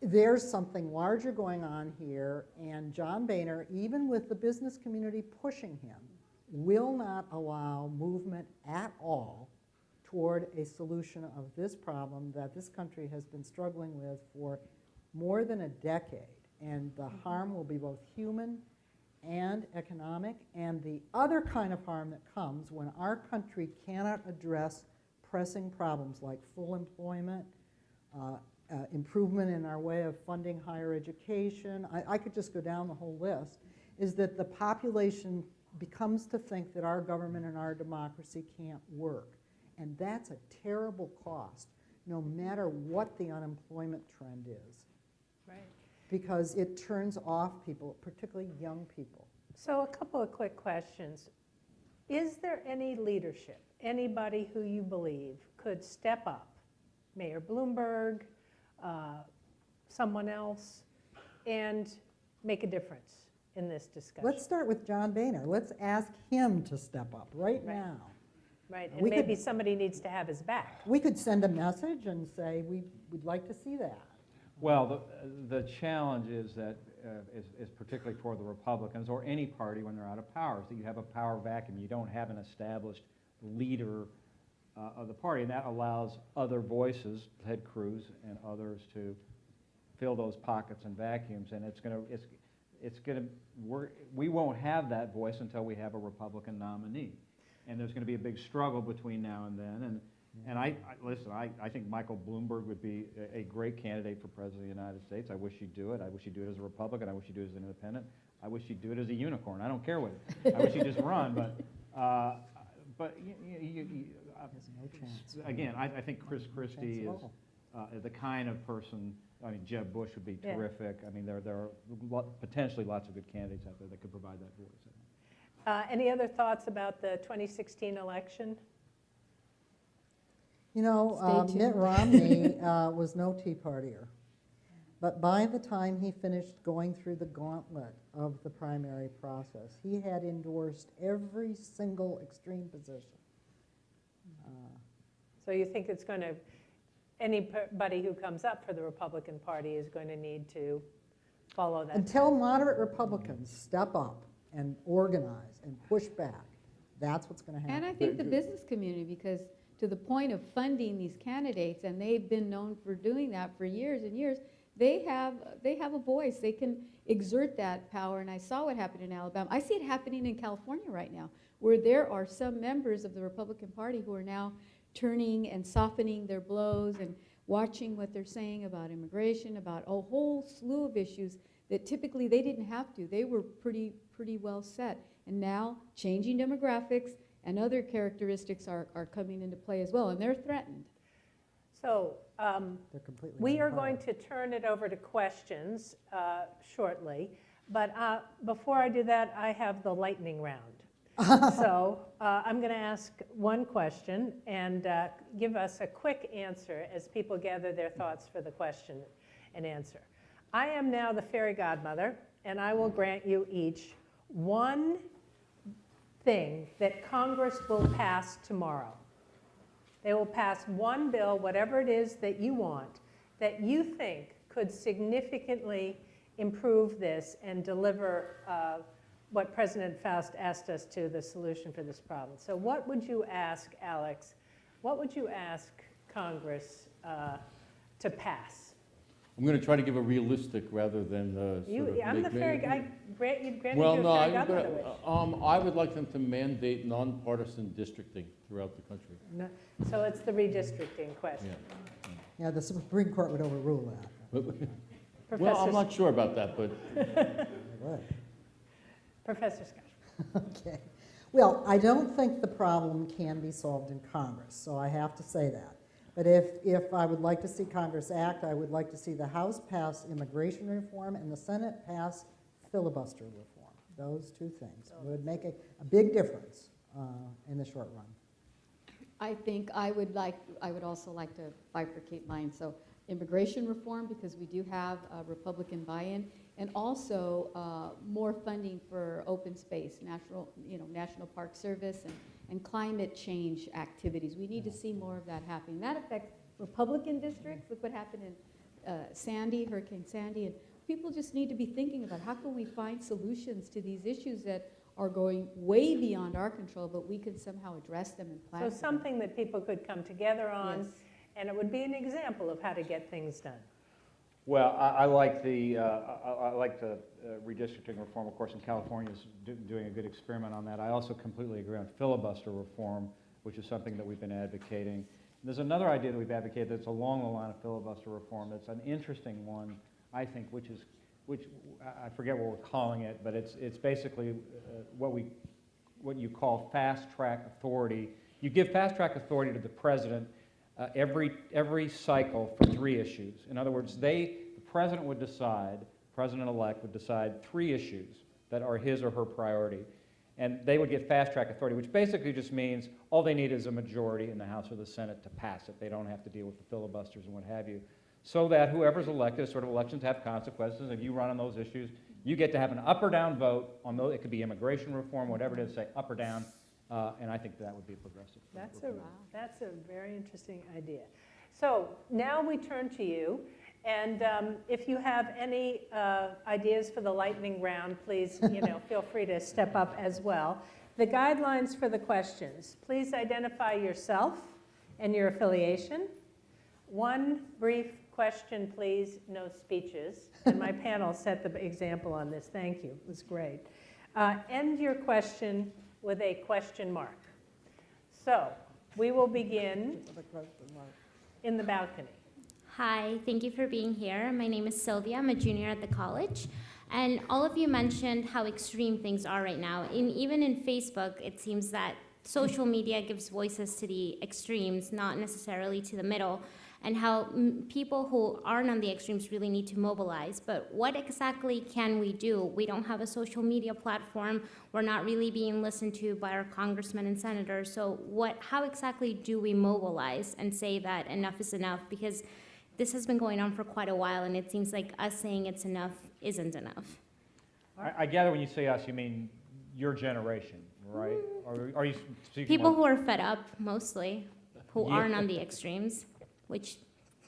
[SPEAKER 7] There's something larger going on here, and John Boehner, even with the business community pushing him, will not allow movement at all toward a solution of this problem that this country has been struggling with for more than a decade. And the harm will be both human and economic, and the other kind of harm that comes when our country cannot address pressing problems like full employment, improvement in our way of funding higher education. I could just go down the whole list, is that the population becomes to think that our government and our democracy can't work. And that's a terrible cost, no matter what the unemployment trend is.
[SPEAKER 4] Right.
[SPEAKER 7] Because it turns off people, particularly young people.
[SPEAKER 4] So a couple of quick questions. Is there any leadership, anybody who you believe could step up, Mayor Bloomberg, someone else, and make a difference in this discussion?
[SPEAKER 7] Let's start with John Boehner. Let's ask him to step up right now.
[SPEAKER 4] Right, and
[SPEAKER 7] We could-
[SPEAKER 4] maybe somebody needs to have his back.
[SPEAKER 7] We could send a message and say, we'd like to see that.
[SPEAKER 6] Well, the challenge is that, is particularly for the Republicans or any party when they're out of power, is that you have a power vacuum. You don't have an established leader of the party, and that allows other voices, Ted Cruz and others, to fill those pockets and vacuums, and we won't have that voice until we have a Republican nominee. and there's going to be a big struggle between now and then. And listen, I think Michael Bloomberg would be a great candidate for President of the United States. I wish he'd do it. I wish he'd do it as a Republican. I wish he'd do it as an independent. I wish he'd do it as a unicorn. I don't care what. I wish he'd just run. But
[SPEAKER 7] No chance.
[SPEAKER 6] again, I think Chris Christie is the kind of person. I mean, Jeb Bush would be terrific. I mean, there are potentially lots of good candidates out there that could provide that voice.
[SPEAKER 4] Any other thoughts about the 2016 election?
[SPEAKER 7] You know,
[SPEAKER 8] Stay
[SPEAKER 7] Mitt
[SPEAKER 8] tuned.
[SPEAKER 7] Romney was no Tea Partier. But by the time he finished going through the gauntlet of the primary process, he had endorsed every single extreme position.
[SPEAKER 4] So you think it's going to, anybody who comes up for the Republican Party is going to need to follow that?
[SPEAKER 7] Until moderate Republicans step up and organize and push back, that's what's going to happen.
[SPEAKER 8] And I think the business community, because to the point of funding these candidates, and they've been known for doing that for years and years, they have a voice. They can exert that power, and I saw what happened in Alabama. I see it happening in California right now, where there are some members of the Republican Party who are now turning and softening their blows and watching what they're saying about immigration, about a whole slew of issues that typically they didn't have to. They were pretty well set. And now changing demographics and other characteristics are coming into play as well, and they're threatened.
[SPEAKER 4] So
[SPEAKER 7] They're completely
[SPEAKER 4] we are
[SPEAKER 7] unpowered.
[SPEAKER 4] going to turn it over to questions shortly. But before I do that, I have the lightning round. So I'm going to ask one question and give us a quick answer as people gather their thoughts for the question and answer. I am now the fairy godmother, and I will grant you each one thing that Congress will pass tomorrow. They will pass one bill, whatever it is that you want, that you think could significantly improve this and deliver what President Faust asked us to, the solution for this problem. So what would you ask, Alex? What would you ask Congress to pass?
[SPEAKER 5] I'm going to try to give a realistic rather than
[SPEAKER 4] I'm the fairy. I grant you granted
[SPEAKER 5] Well,
[SPEAKER 4] you a
[SPEAKER 5] no,
[SPEAKER 4] fairy
[SPEAKER 5] I'm
[SPEAKER 4] godmother
[SPEAKER 5] gonna,
[SPEAKER 4] wish.
[SPEAKER 5] I would like them to mandate nonpartisan districting throughout the country.
[SPEAKER 4] No, so it's the redistricting question.
[SPEAKER 7] Yeah, the Supreme Court would overrule that.
[SPEAKER 5] Well, I'm
[SPEAKER 4] Professor-
[SPEAKER 5] not sure about that, but
[SPEAKER 7] They would.
[SPEAKER 4] Professor Scott.
[SPEAKER 7] Okay. Well, I don't think the problem can be solved in Congress, so I have to say that. But if I would like to see Congress act, I would like to see the House pass immigration reform and the Senate pass filibuster reform. Those two things would make a big difference in the short run.
[SPEAKER 8] I think I would also like to bifurcate mine. So immigration reform, because we do have Republican buy-in, and also more funding for open space, National Park Service, and climate change activities. We need to see more of that happening. That affects Republican districts. Look what happened in Hurricane Sandy, and people just need to be thinking about how can we find solutions to these issues that are going way beyond our control, but we can somehow address them and plan
[SPEAKER 4] So
[SPEAKER 8] for them.
[SPEAKER 4] something that people could come together on,
[SPEAKER 8] Yes.
[SPEAKER 4] and it would be an example of how to get things done.
[SPEAKER 6] Well, I like the redistricting reform. Of course, in California is doing a good experiment on that. I also completely agree on filibuster reform, which is something that we've been advocating. And there's another idea that we've advocated that's along the line of filibuster reform. That's an interesting one, I think, which I forget what we're calling it, but it's basically what you call fast track authority. You give fast track authority to the president every cycle for 3 issues. In other words, the president-elect would decide 3 issues that are his or her priority. And they would get fast track authority, which basically just means all they need is a majority in the House or the Senate to pass it. They don't have to deal with the filibusters and what have you. So that whoever's elected, sort of elections have consequences. If you run on those issues, you get to have an up or down vote on those. It could be immigration reform, whatever it is, say up or down. And I think that would be progressive.
[SPEAKER 4] That's a very interesting idea. So now we turn to you, and if you have any ideas for the lightning round, please, feel free to step up as well. The guidelines for the questions: please identify yourself and your affiliation. One brief question, please. No speeches. And my panel set the example on this. Thank you. It was great. End your question with a question mark. So we will begin in the balcony.
[SPEAKER 9] Hi, thank you for being here. My name is Sylvia. I'm a junior at the college. And all of you mentioned how extreme things are right now. Even in Facebook, it seems that social media gives voices to the extremes, not necessarily to the middle, and how people who aren't on the extremes really need to mobilize. But what exactly can we do? We don't have a social media platform. We're not really being listened to by our congressmen and senators. So how exactly do we mobilize and say that enough is enough? Because this has been going on for quite a while, and it seems like us saying it's enough isn't enough.
[SPEAKER 6] I gather when you say us, you mean your generation, right? Or are you speaking
[SPEAKER 9] People
[SPEAKER 6] more-
[SPEAKER 9] who are fed up, mostly, who
[SPEAKER 6] Yeah.
[SPEAKER 9] aren't on the extremes, which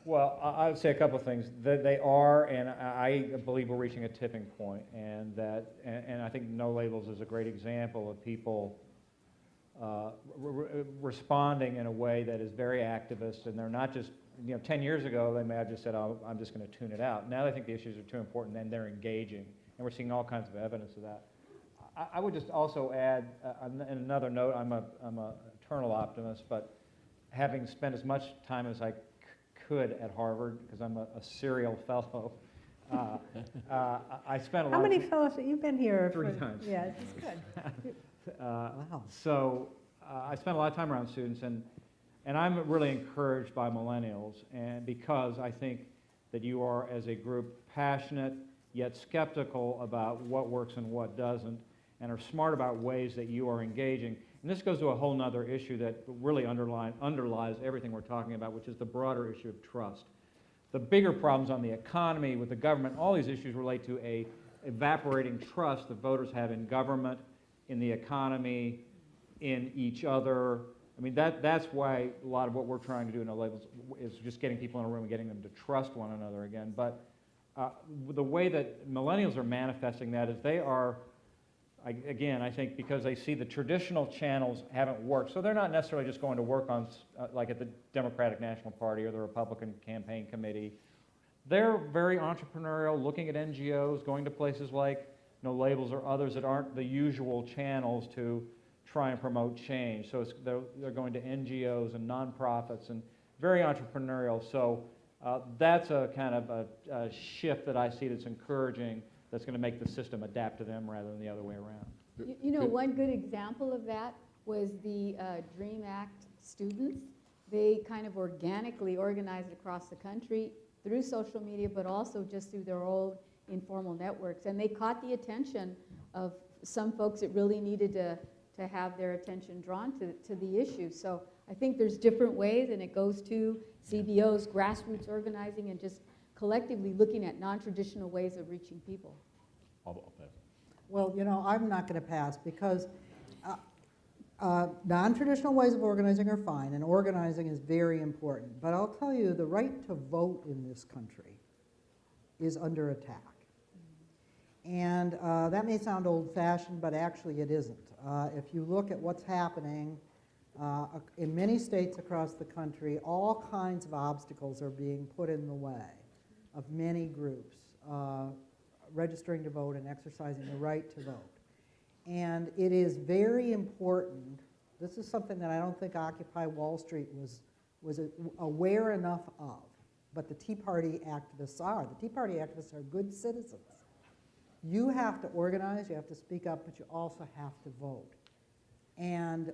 [SPEAKER 6] Well, I would say a couple of things. That they are, and I believe we're reaching a tipping point, and I think No Labels is a great example of people responding in a way that is very activist, and they're not just, 10 years ago they may have just said, oh, I'm just going to tune it out. Now they think the issues are too important, and they're engaging, and we're seeing all kinds of evidence of that. I would just also add, in another note, I'm an eternal optimist, but having spent as much time as I could at Harvard, because I'm a serial fellow, I spent a lot
[SPEAKER 4] How many
[SPEAKER 6] of
[SPEAKER 4] fellows, you've been here?
[SPEAKER 6] 3 times.
[SPEAKER 4] Yeah, it's good.
[SPEAKER 7] Wow.
[SPEAKER 6] So I spent a lot of time around students, and I'm really encouraged by millennials, and because I think that you are, as a group, passionate yet skeptical about what works and what doesn't, and are smart about ways that you are engaging. And this goes to a whole nother issue that really underlies everything we're talking about, which is the broader issue of trust. The bigger problems on the economy, with the government, all these issues relate to a evaporating trust that voters have in government, in the economy, in each other. I mean, that's why a lot of what we're trying to do in No Labels is just getting people in a room and getting them to trust one another again. But the way that millennials are manifesting that is they are, again, I think because they see the traditional channels haven't worked, so they're not necessarily just going to work on, like at the Democratic National Party or the Republican Campaign Committee. They're very entrepreneurial, looking at NGOs, going to places like No Labels or others that aren't the usual channels to try and promote change. So they're going to NGOs and nonprofits and very entrepreneurial. So that's a kind of a shift that I see that's encouraging, that's going to make the system adapt to them rather than the other way around.
[SPEAKER 8] One good example of that was the DREAM Act students. They kind of organically organized across the country through social media, but also just through their own informal networks. And they caught the attention of some folks that really needed to have their attention drawn to the issue. So I think there's different ways, and it goes to CBOs, grassroots organizing, and just collectively looking at non-traditional ways of reaching people.
[SPEAKER 5] I'll pass.
[SPEAKER 7] Well, I'm not going to pass because non-traditional ways of organizing are fine, and organizing is very important. But I'll tell you, the right to vote in this country is under attack. And that may sound old-fashioned, but actually it isn't. If you look at what's happening in many states across the country, all kinds of obstacles are being put in the way of many groups registering to vote and exercising the right to vote. And it is very important. This is something that I don't think Occupy Wall Street was aware enough of, but the Tea Party activists are. The Tea Party activists are good citizens. You have to organize, you have to speak up, but you also have to vote. And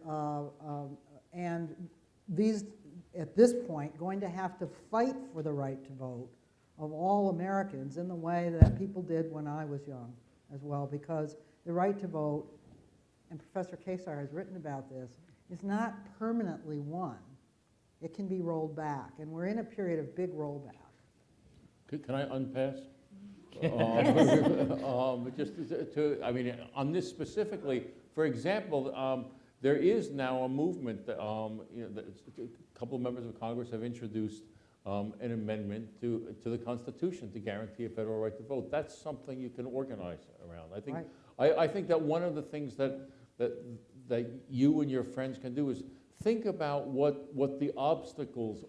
[SPEAKER 7] these, at this point, going to have to fight for the right to vote of all Americans in the way that people did when I was young as well, because the right to vote, and Professor Keyssar has written about this, is not permanently won. It can be rolled back, and we're in a period of big rollback.
[SPEAKER 5] Can I unpass? Just I mean, on this specifically, for example, there is now a movement that, that a couple of members of Congress have introduced an amendment to the Constitution to guarantee a federal right to vote. That's something you can organize around. I think, right. I think that one of the things that you and your friends can do is think about what the obstacles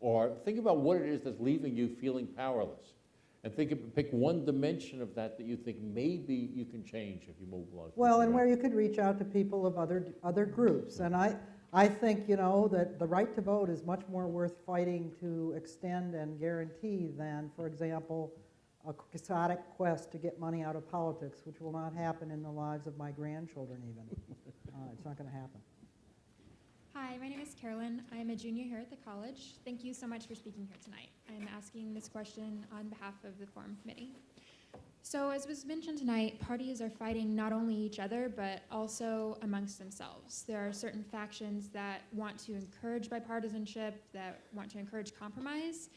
[SPEAKER 5] are. Think about what it is that's leaving you feeling powerless. And pick one dimension of that you think maybe you can change if you mobilize.
[SPEAKER 7] Well, and where you could reach out to people of other groups. And I I think, that the right to vote is much more worth fighting to extend and guarantee than, for example, a quixotic quest to get money out of politics, which will not happen in the lives of my grandchildren even. It's not going to happen.
[SPEAKER 1] Hi, my name is Carolyn. I'm a junior here at the college. Thank you so much for speaking here tonight. I'm asking this question on behalf of the Forum Committee. So as was mentioned tonight, parties are fighting not only each other, but also amongst themselves. There are certain factions that want to encourage bipartisanship, that want to encourage compromise,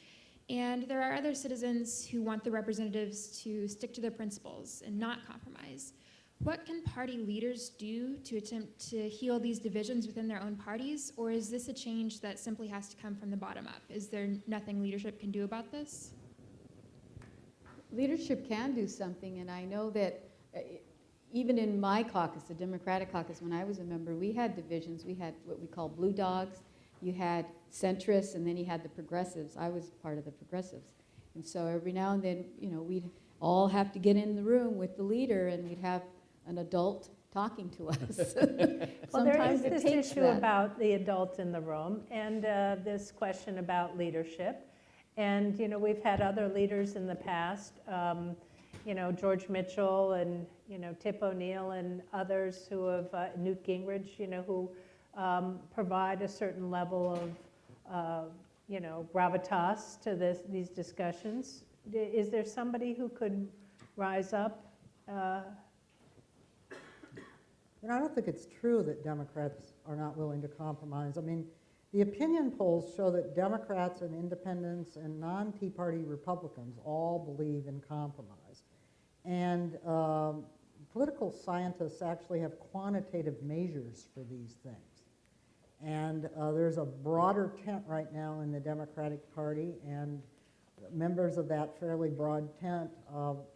[SPEAKER 1] and there are other citizens who want the representatives to stick to their principles and not compromise. What can party leaders do to attempt to heal these divisions within their own parties, or is this a change that simply has to come from the bottom up? Is there nothing leadership can do about this?
[SPEAKER 8] Leadership can do something, and I know that even in my caucus, the Democratic caucus, when I was a member, we had divisions. We had what we call blue dogs, you had centrists, and then you had the progressives. I was part of the progressives. And so every now and then, we'd all have to get in the room with the leader, and we'd have an adult talking to us.
[SPEAKER 4] Well, there
[SPEAKER 8] Sometimes
[SPEAKER 4] is
[SPEAKER 8] it
[SPEAKER 4] this
[SPEAKER 8] takes
[SPEAKER 4] issue
[SPEAKER 8] that.
[SPEAKER 4] about the adult in the room, and this question about leadership. And, we've had other leaders in the past, George Mitchell and, Tip O'Neill and others who have, Newt Gingrich, who provide a certain level of, gravitas to these discussions. Is there somebody who could rise up?
[SPEAKER 7] I don't think it's true that Democrats are not willing to compromise. I mean, the opinion polls show that Democrats and independents and non-Tea Party Republicans all believe in compromise. And political scientists actually have quantitative measures for these things. And there's a broader tent right now in the Democratic Party, and members of that fairly broad tent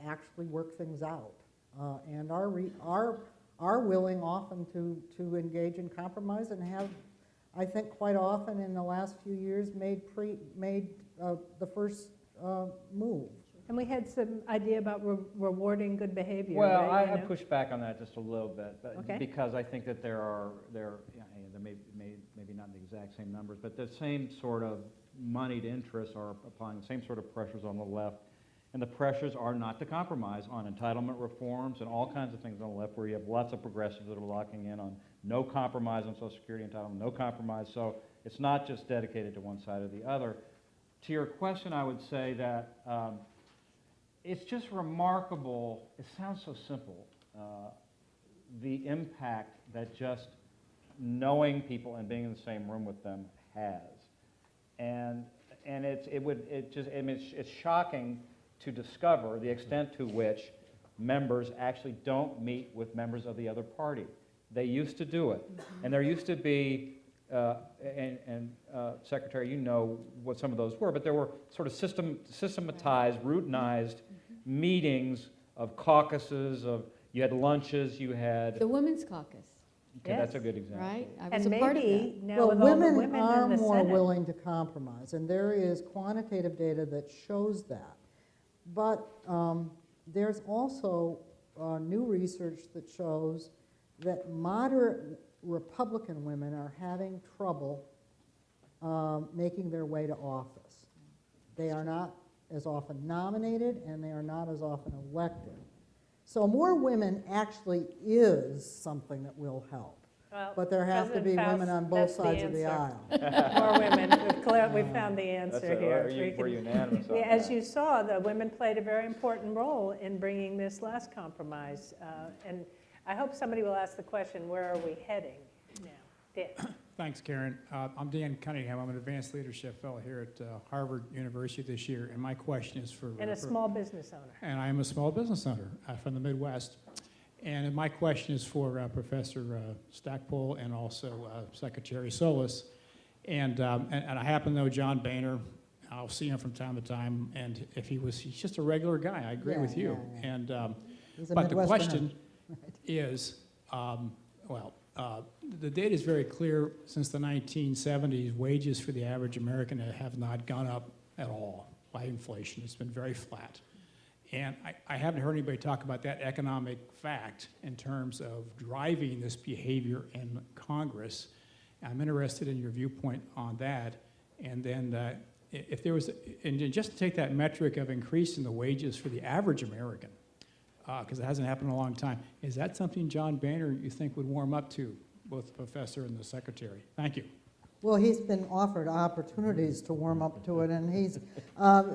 [SPEAKER 7] actually work things out and are willing often to engage in compromise, and have, I think, quite often in the last few years made the first move.
[SPEAKER 4] And we had some idea about rewarding good behavior.
[SPEAKER 6] Well,
[SPEAKER 4] right?
[SPEAKER 6] I push back on that just a little bit, but
[SPEAKER 4] Okay.
[SPEAKER 6] because I think that there may maybe not the exact same numbers, but the same sort of moneyed interests are applying the same sort of pressures on the left, and the pressures are not to compromise on entitlement reforms and all kinds of things on the left, where you have lots of progressives that are locking in on no compromise on Social Security entitlement, no compromise. So it's not just dedicated to one side or the other. To your question, I would say that it's just remarkable. It sounds so simple, the impact that just knowing people and being in the same room with them has, and it's shocking to discover the extent to which members actually don't meet with members of the other party. They used to do it, and there used to be, Secretary, you know what some of those were, but there were sort of systematized, routinized meetings of caucuses, you had lunches, you had...
[SPEAKER 8] The Women's Caucus,
[SPEAKER 6] Okay, that's a good example.
[SPEAKER 8] right? I was
[SPEAKER 4] And
[SPEAKER 8] a part of that.
[SPEAKER 4] maybe now
[SPEAKER 7] Well,
[SPEAKER 4] with all the
[SPEAKER 7] women
[SPEAKER 4] women
[SPEAKER 7] are
[SPEAKER 4] in the
[SPEAKER 7] more
[SPEAKER 4] Senate.
[SPEAKER 7] willing to compromise, and there is quantitative data that shows that. But there's also new research that shows that moderate Republican women are having trouble making their way to office. They are not as often nominated, and they are not as often elected. So more women actually is something that will help.
[SPEAKER 4] Well,
[SPEAKER 7] But there have to be
[SPEAKER 4] President
[SPEAKER 7] women
[SPEAKER 4] Faust,
[SPEAKER 7] on both
[SPEAKER 4] that's the
[SPEAKER 7] sides of the
[SPEAKER 4] answer.
[SPEAKER 7] aisle.
[SPEAKER 4] More women. We've found the answer here.
[SPEAKER 6] We're unanimous on
[SPEAKER 4] Yeah, as
[SPEAKER 6] that.
[SPEAKER 4] you saw, the women played a very important role in bringing this last compromise. And I hope somebody will ask the question, where are we heading now? Dan.
[SPEAKER 10] Thanks, Karen. I'm Dan Cunningham. I'm an advanced leadership fellow here at Harvard University this year, and my question is for...
[SPEAKER 4] And a small business owner.
[SPEAKER 10] And I am a small business owner from the Midwest. And my question is for Professor Skocpol and also Secretary Solis. And I happen to know John Boehner. I'll see him from time to time, and if he's just a regular guy, I agree with you.
[SPEAKER 7] Yeah.
[SPEAKER 10] And
[SPEAKER 7] He's a
[SPEAKER 10] but the
[SPEAKER 7] Midwesterner.
[SPEAKER 10] question is, the data is very clear. Since the 1970s, wages for the average American have not gone up at all by inflation. It's been very flat. And I haven't heard anybody talk about that economic fact in terms of driving this behavior in Congress. I'm interested in your viewpoint on that. And then if there was, and just to take that metric of increasing the wages for the average American, because it hasn't happened in a long time, is that something John Boehner you think would warm up to, both the professor and the secretary? Thank you.
[SPEAKER 7] Well, he's been offered opportunities to warm up to it, and he's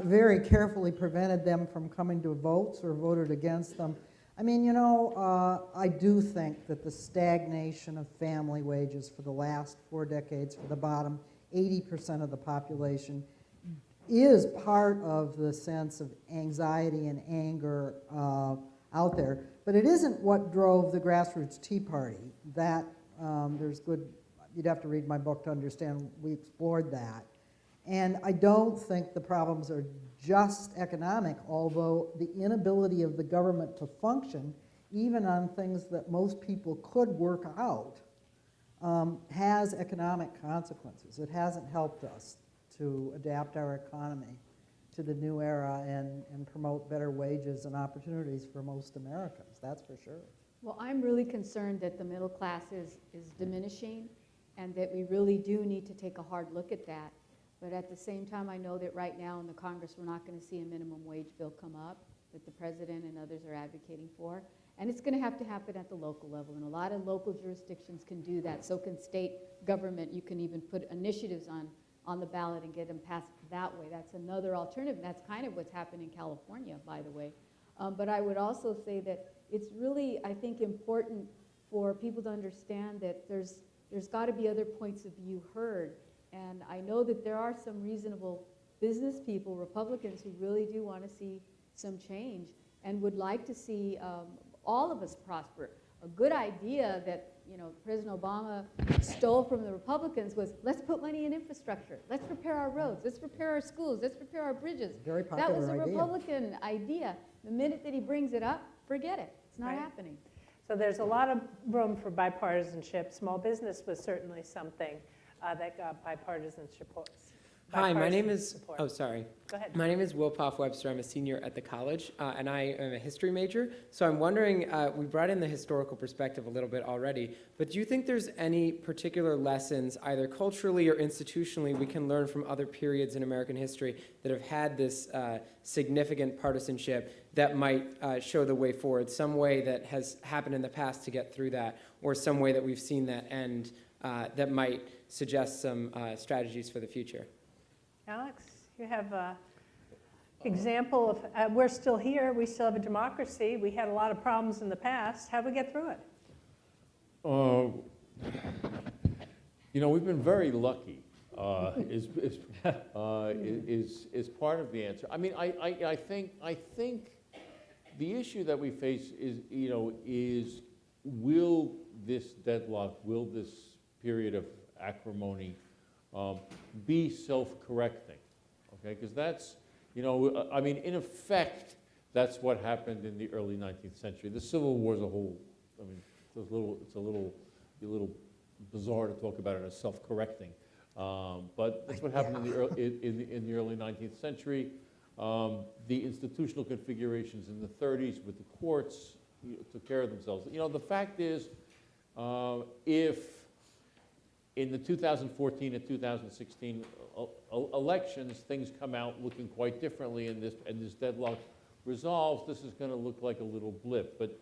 [SPEAKER 7] very carefully prevented them from coming to votes or voted against them. I mean, you know, I do think that the stagnation of family wages for the last 4 decades for the bottom 80% of the population is part of the sense of anxiety and anger out there. But it isn't what drove the grassroots Tea Party. That there's good, you'd have to read my book to understand we explored that. And I don't think the problems are just economic, although the inability of the government to function, even on things that most people could work out, has economic consequences. It hasn't helped us to adapt our economy to the new era and promote better wages and opportunities for most Americans, that's for sure.
[SPEAKER 8] Well, I'm really concerned that the middle class is diminishing and that we really do need to take a hard look at that. But at the same time, I know that right now in the Congress, we're not going to see a minimum wage bill come up that the president and others are advocating for. And it's going to have to happen at the local level. And a lot of local jurisdictions can do that. So can state government. You can even put initiatives on the ballot and get them passed that way. That's another alternative. That's kind of what's happened in California, by the way. But I would also say that it's really, I think, important for people to understand that there's got to be other points of view heard. And I know that there are some reasonable business people, Republicans, who really do want to see some change and would like to see all of us prosper. A good idea that, you know, President Obama stole from the Republicans was, let's put money in infrastructure. Let's repair our roads. Let's repair our schools. Let's repair our bridges.
[SPEAKER 7] Very popular
[SPEAKER 8] That was a
[SPEAKER 7] idea.
[SPEAKER 8] Republican idea. The minute that he brings it up, forget it. It's not
[SPEAKER 4] Right.
[SPEAKER 8] happening.
[SPEAKER 4] So there's a lot of room for bipartisanship. Small business was certainly something that got bipartisan support.
[SPEAKER 11] Hi, my name
[SPEAKER 4] bipartisan
[SPEAKER 11] is,
[SPEAKER 4] support.
[SPEAKER 11] oh, sorry.
[SPEAKER 4] Go ahead.
[SPEAKER 11] My name is Wilpoff Webster. I'm a senior at the college, and I am a history major. So I'm wondering, we brought in the historical perspective a little bit already, but do you think there's any particular lessons, either culturally or institutionally, we can learn from other periods in American history that have had this significant partisanship that might show the way forward, some way that has happened in the past to get through that, or some way that we've seen that end that might suggest some strategies for the future?
[SPEAKER 4] Alex, you have an example of, we're still here, we still have a democracy, we had a lot of problems in the past, how do we get through it?
[SPEAKER 5] You know, we've been very lucky, is part of the answer. I mean, I think the issue that we face is, you know, is will this deadlock, will this period of acrimony be self-correcting, okay? Because that's, you know, I mean, in effect, that's what happened in the early 19th century. The Civil War as a whole, I mean, it's a little bizarre to talk about it as self-correcting, but that's what happened in the early 19th century. The institutional configurations in the 30s with the courts took care of themselves. You know, the fact is, if in the 2014 and 2016 elections, things come out looking quite differently, and this deadlock resolves, this is going to look like a little blip. But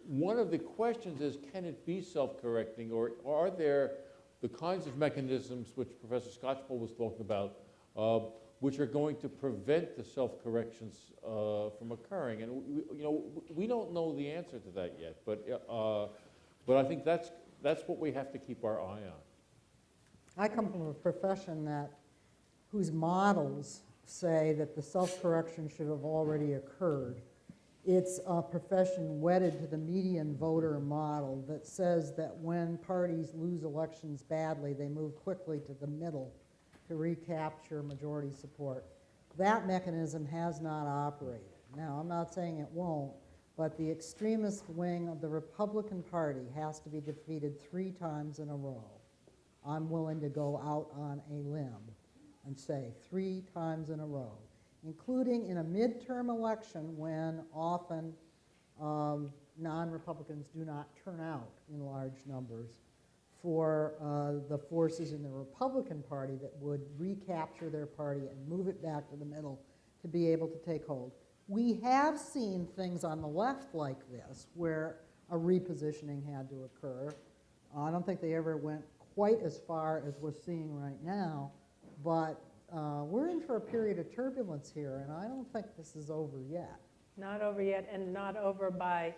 [SPEAKER 5] one of the questions is, can it be self-correcting, or are there the kinds of mechanisms which Professor Skocpol was talking about, which are going to prevent the self-corrections from occurring? And we don't know the answer to that yet, but I think that's what we have to keep our eye on.
[SPEAKER 7] I come from a profession whose models say that the self-correction should have already occurred. It's a profession wedded to the median voter model that says that when parties lose elections badly, they move quickly to the middle to recapture majority support. That mechanism has not operated. Now, I'm not saying it won't, but the extremist wing of the Republican Party has to be defeated 3 times in a row. I'm willing to go out on a limb and say 3 times in a row, including in a midterm election when often non-Republicans do not turn out in large numbers, for the forces in the Republican Party that would recapture their party and move it back to the middle to be able to take hold. We have seen things on the left like this where a repositioning had to occur. I don't think they ever went quite as far as we're seeing right now, but we're in for a period of turbulence here, and I don't think this is over yet.
[SPEAKER 4] Not over yet, and not over by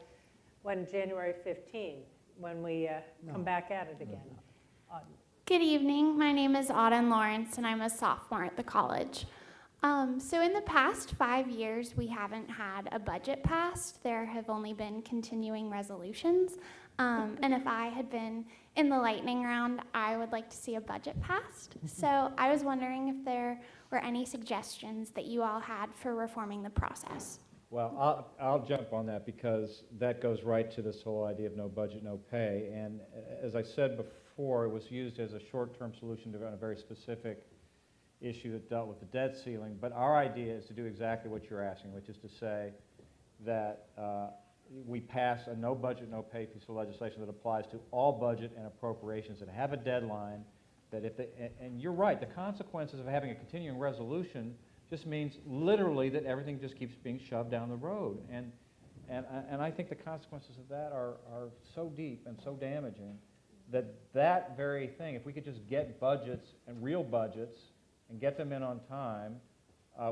[SPEAKER 4] when, January 15, when we come back at it again.
[SPEAKER 12] Good evening. My name is Auden Lawrence, and I'm a sophomore at the college. So in the past 5 years, we haven't had a budget passed. There have only been continuing resolutions. And if I had been in the lightning round, I would like to see a budget passed. So I was wondering if there were any suggestions that you all had for reforming the process.
[SPEAKER 6] Well, I'll jump on that because that goes right to this whole idea of no budget, no pay. And as I said before, it was used as a short-term solution to a very specific issue that dealt with the debt ceiling. But our idea is to do exactly what you're asking, which is to say that we pass a no budget, no pay piece of legislation that applies to all budget and appropriations that have a deadline. That if they, and you're right, the consequences of having a continuing resolution just means literally that everything just keeps being shoved down the road. And I think the consequences of that are so deep and so damaging that that very thing, if we could just get budgets and real budgets and get them in on time,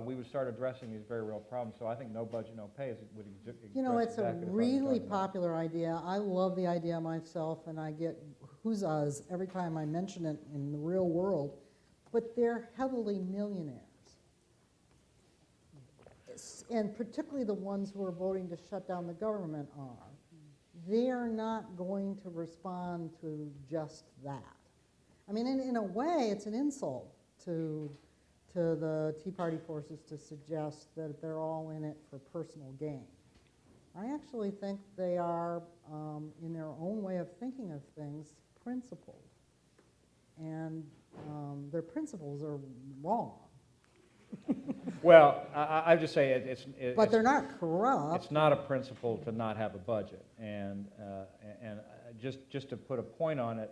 [SPEAKER 6] we would start addressing these very real problems. So I think no budget, no pay would address
[SPEAKER 7] You know, it's
[SPEAKER 6] exactly
[SPEAKER 7] a
[SPEAKER 6] the problem
[SPEAKER 7] really
[SPEAKER 6] you're talking about.
[SPEAKER 7] popular idea. I love the idea myself, and I get huzzas every time I mention it in the real world, but they're heavily millionaires. And particularly the ones who are voting to shut down the government are. They're not going to respond to just that. I mean, in a way, it's an insult to the Tea Party forces to suggest that they're all in it for personal gain. I actually think they are, in their own way of thinking of things, principled. And their principles are wrong.
[SPEAKER 6] Well, I just say
[SPEAKER 7] But they're not corrupt.
[SPEAKER 6] it's not a principle to not have a budget. And just to put a point on it,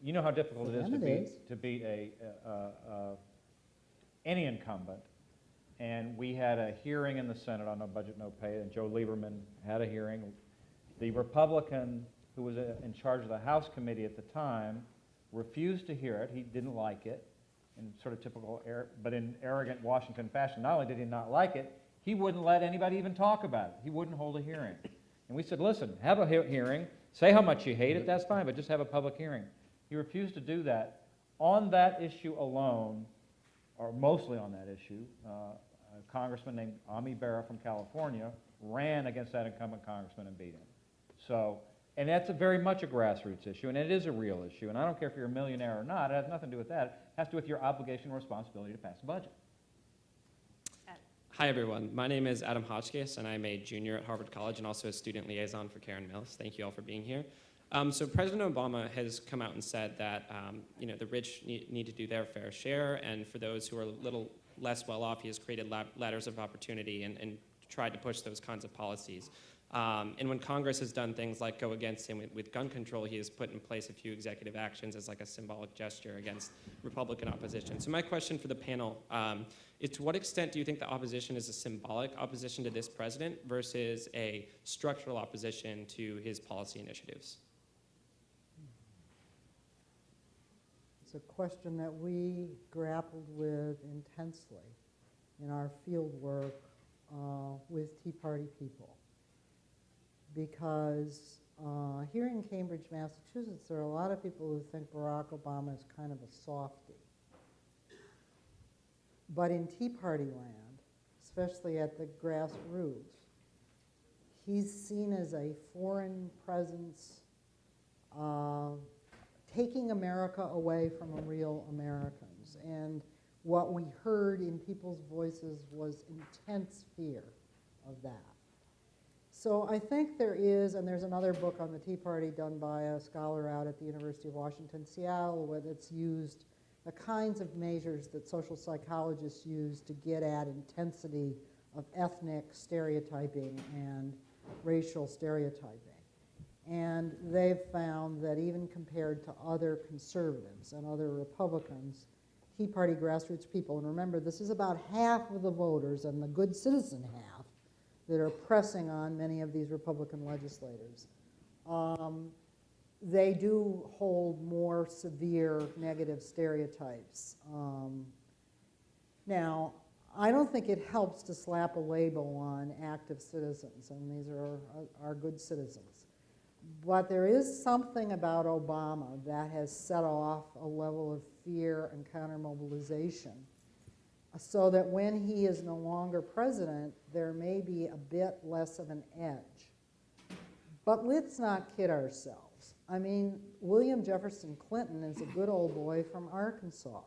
[SPEAKER 6] you know how difficult it is to beat any incumbent. And we had a hearing in the Senate on no budget, no pay, and Joe Lieberman had a hearing. The Republican who was in charge of the House committee at the time refused to hear it. He didn't like it, in sort of typical, but in arrogant Washington fashion. Not only did he not like it, he wouldn't let anybody even talk about it. He wouldn't hold a hearing. And we said, listen, have a hearing, say how much you hate it, that's fine, but just have a public hearing. He refused to do that. On that issue alone, or mostly on that issue, a congressman named Ami Bera from California ran against that incumbent congressman and beat him. So, and that's very much a grassroots issue, and it is a real issue. And I don't care if you're a millionaire or not, it has nothing to do with that. It has to do with your obligation and responsibility to pass a budget.
[SPEAKER 13] Hi, everyone. My name is Adam Hotchkiss, and I'm a junior at Harvard College and also a student liaison for Karen Mills. Thank you all for being here. So President Obama has come out and said that the rich need to do their fair share, and for those who are a little less well off, he has created ladders of opportunity and tried to push those kinds of policies. And when Congress has done things like go against him with gun control, he has put in place a few executive actions as like a symbolic gesture against Republican opposition. So my question for the panel is, to what extent do you think the opposition is a symbolic opposition to this president versus a structural opposition to his policy initiatives?
[SPEAKER 7] It's a question that we grappled with intensely in our field work with Tea Party people. Because here in Cambridge, Massachusetts, there are a lot of people who think Barack Obama is kind of a softie. But in Tea Party land, especially at the grassroots, he's seen as a foreign presence, taking America away from real Americans. And what we heard in people's voices was intense fear of that. So I think there is, and there's another book on the Tea Party done by a scholar out at the University of Washington, Seattle, where it's used the kinds of measures that social psychologists use to get at intensity of ethnic stereotyping and racial stereotyping. And they've found that even compared to other conservatives and other Republicans, Tea Party grassroots people, and remember, this is about half of the voters and the good citizen half that are pressing on many of these Republican legislators. They do hold more severe negative stereotypes. Now, I don't think it helps to slap a label on active citizens, and these are our good citizens. But there is something about Obama that has set off a level of fear and counter-mobilization, so that when he is no longer president, there may be a bit less of an edge. But let's not kid ourselves. I mean, William Jefferson Clinton is a good old boy from Arkansas,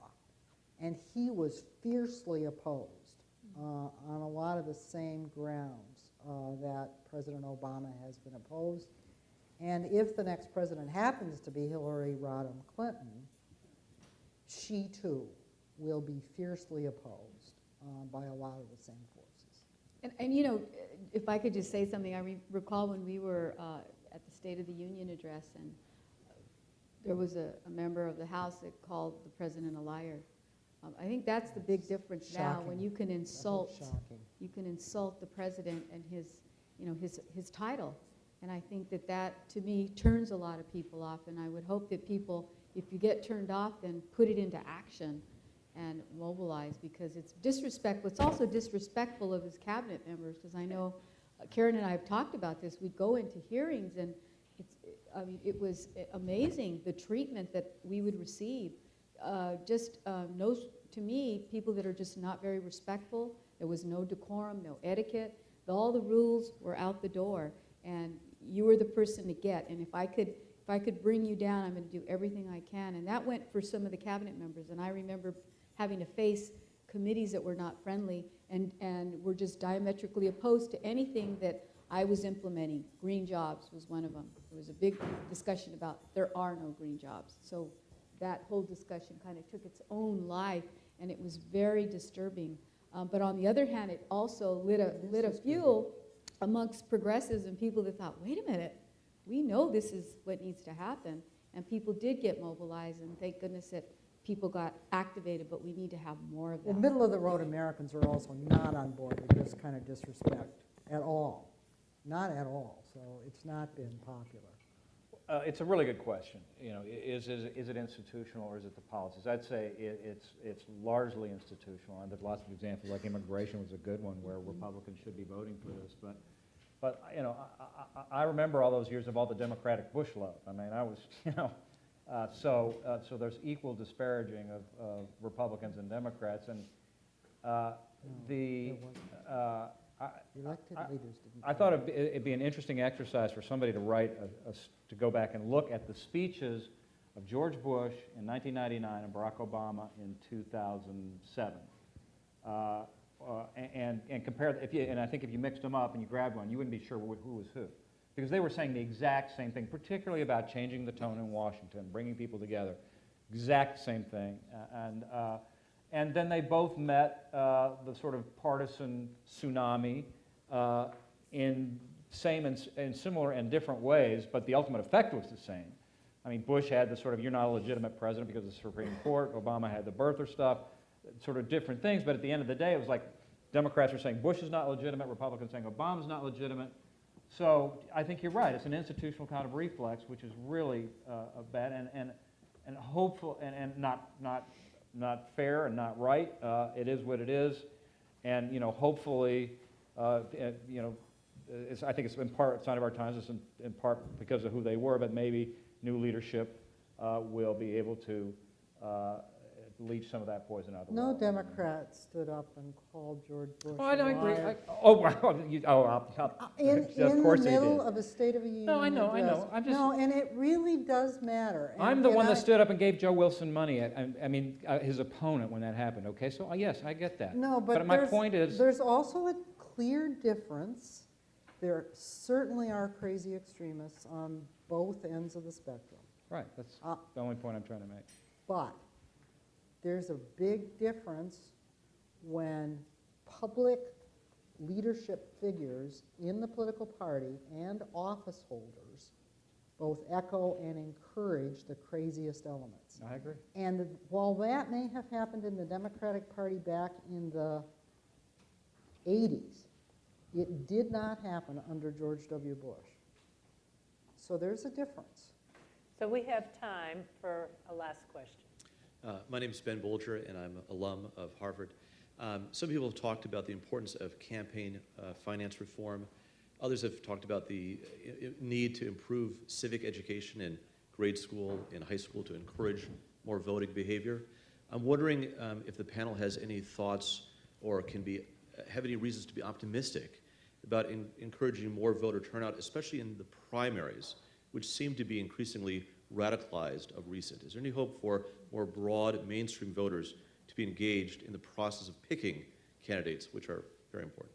[SPEAKER 7] and he was fiercely opposed on a lot of the same grounds that President Obama has been opposed. And if the next president happens to be Hillary Rodham Clinton, she too will be fiercely opposed by a lot of the same forces.
[SPEAKER 8] And you know, if I could just say something, I recall when we were at the State of the Union address, and there was a member of the House that called the president a liar. I think that's the big difference now, when you can insult the president and his title. And I think that to me turns a lot of people off, and I would hope that people, if you get turned off, then put it into action and mobilize, because it's disrespectful. It's also disrespectful of his cabinet members, because I know Karen and I have talked about this. We'd go into hearings, and it was amazing the treatment that we would receive. To me, people that are just not very respectful. There was no decorum, no etiquette. All the rules were out the door, and you were the person to get. And if I could bring you down, I'm going to do everything I can. And that went for some of the cabinet members. And I remember having to face committees that were not friendly and were just diametrically opposed to anything that I was implementing. Green jobs was one of them. There was a big discussion about there are no green jobs. So that whole discussion kind of took its own life, and it was very disturbing. But on the other hand, it also lit a fuel amongst progressives and people that thought, wait a minute, we know this is what needs to happen. And people did get mobilized, and thank goodness that people got activated, but we need to have more of that.
[SPEAKER 7] Well, middle-of-the-road Americans are also not on board with this kind of disrespect at all. Not at all. So it's not been popular.
[SPEAKER 6] It's a really good question. You know, is it institutional or is it the policies? I'd say it's largely institutional, and there's lots of examples, like immigration was a good one where Republicans should be voting for this. But you know, I remember all those years of all the Democratic Bush love. I mean, I was, you know, so there's equal disparaging of Republicans and Democrats, and
[SPEAKER 7] Elected leaders didn't.
[SPEAKER 6] I thought it'd be an interesting exercise for somebody to write, to go back and look at the speeches of George Bush in 1999 and Barack Obama in 2007, and compare. And I think if you mixed them up and you grabbed one, you wouldn't be sure who was who, because they were saying the exact same thing, particularly about changing the tone in Washington, bringing people together, exact same thing, and then they both met the sort of partisan tsunami in same and similar and different ways, but the ultimate effect was the same. I mean, Bush had the sort of, you're not a legitimate president because of the Supreme Court. Obama had the birther stuff, sort of different things, but at the end of the day, it was like Democrats are saying Bush is not legitimate, Republicans saying Obama's not legitimate. So I think you're right. It's an institutional kind of reflex, which is really bad and hopeful and not fair and not right. It is what it is, and you know, hopefully, you know, I think it's in part a sign of our times. It's in part because of who they were, but maybe new leadership will be able to leach some of that poison out of the
[SPEAKER 7] No
[SPEAKER 6] water.
[SPEAKER 7] Democrat stood up and called George Bush
[SPEAKER 6] Oh, I don't
[SPEAKER 7] a
[SPEAKER 6] agree.
[SPEAKER 7] liar.
[SPEAKER 6] In
[SPEAKER 7] the
[SPEAKER 6] course they
[SPEAKER 7] middle
[SPEAKER 6] did.
[SPEAKER 7] of a State of the Union
[SPEAKER 6] No, I know.
[SPEAKER 7] address.
[SPEAKER 6] I'm just.
[SPEAKER 7] No, and it really does matter.
[SPEAKER 6] I'm the one that stood up and gave Joe Wilson money. I mean, his opponent when that happened. Okay, so yes, I get that.
[SPEAKER 7] No, but
[SPEAKER 6] my point is,
[SPEAKER 7] there's also a clear difference. There certainly are crazy extremists on both ends of the spectrum.
[SPEAKER 6] right. That's the only point I'm trying to make.
[SPEAKER 7] But there's a big difference when public leadership figures in the political party and office holders both echo and encourage the craziest elements.
[SPEAKER 6] I agree.
[SPEAKER 7] And while that may have happened in the Democratic Party back in the 80s, it did not happen under George W. Bush. So there's a difference.
[SPEAKER 4] So we have time for a last question.
[SPEAKER 14] My name is Ben Bolger, and I'm an alum of Harvard. Some people have talked about the importance of campaign finance reform. Others have talked about the need to improve civic education in grade school and high school to encourage more voting behavior. I'm wondering if the panel has any thoughts or have any reasons to be optimistic about encouraging more voter turnout, especially in the primaries, which seem to be increasingly radicalized of recent. Is there any hope for more broad mainstream voters to be engaged in the process of picking candidates, which are very important?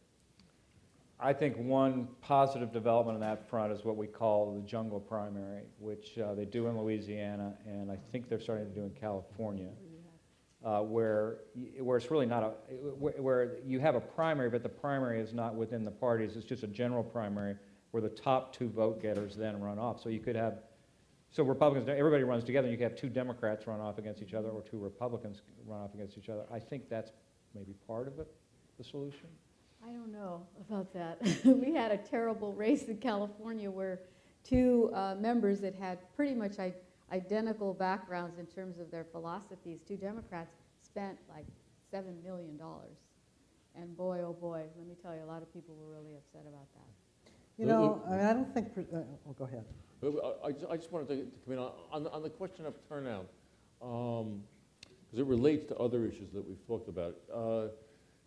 [SPEAKER 6] I think one positive development on that front is what we call the jungle primary, which they do in Louisiana, and I think they're starting to do in California, where it's really not where you have a primary, but the primary is not within the parties. It's just a general primary where the top 2 vote getters then run off. So you could have, so Republicans, everybody runs together, and you could have 2 Democrats run off against each other or 2 Republicans run off against each other. I think that's maybe part of it, the solution.
[SPEAKER 8] I don't know about that. We had a terrible race in California where 2 members that had pretty much identical backgrounds in terms of their philosophies, 2 Democrats, spent like $7 million. And boy, oh boy, let me tell you, a lot of people were really upset about that.
[SPEAKER 7] You know, I mean, I don't think, go ahead.
[SPEAKER 5] I just wanted to come in on the question of turnout, because it relates to other issues that we've talked about.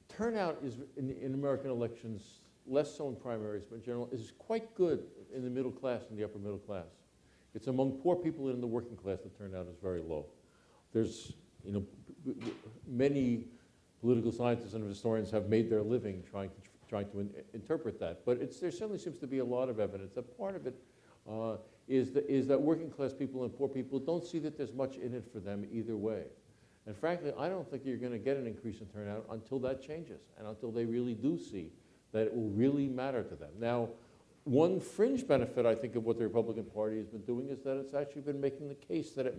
[SPEAKER 5] Turnout is in American elections, less so in primaries, but in general, is quite good in the middle class and the upper middle class. It's among poor people and in the working class the turnout is very low. There's, many political scientists and historians have made their living trying to interpret that, but there certainly seems to be a lot of evidence that part of it is that working class people and poor people don't see that there's much in it for them either way. And frankly, I don't think you're going to get an increase in turnout until that changes and until they really do see that it will really matter to them. Now, one fringe benefit, I think, of what the Republican Party has been doing is that it's actually been making the case that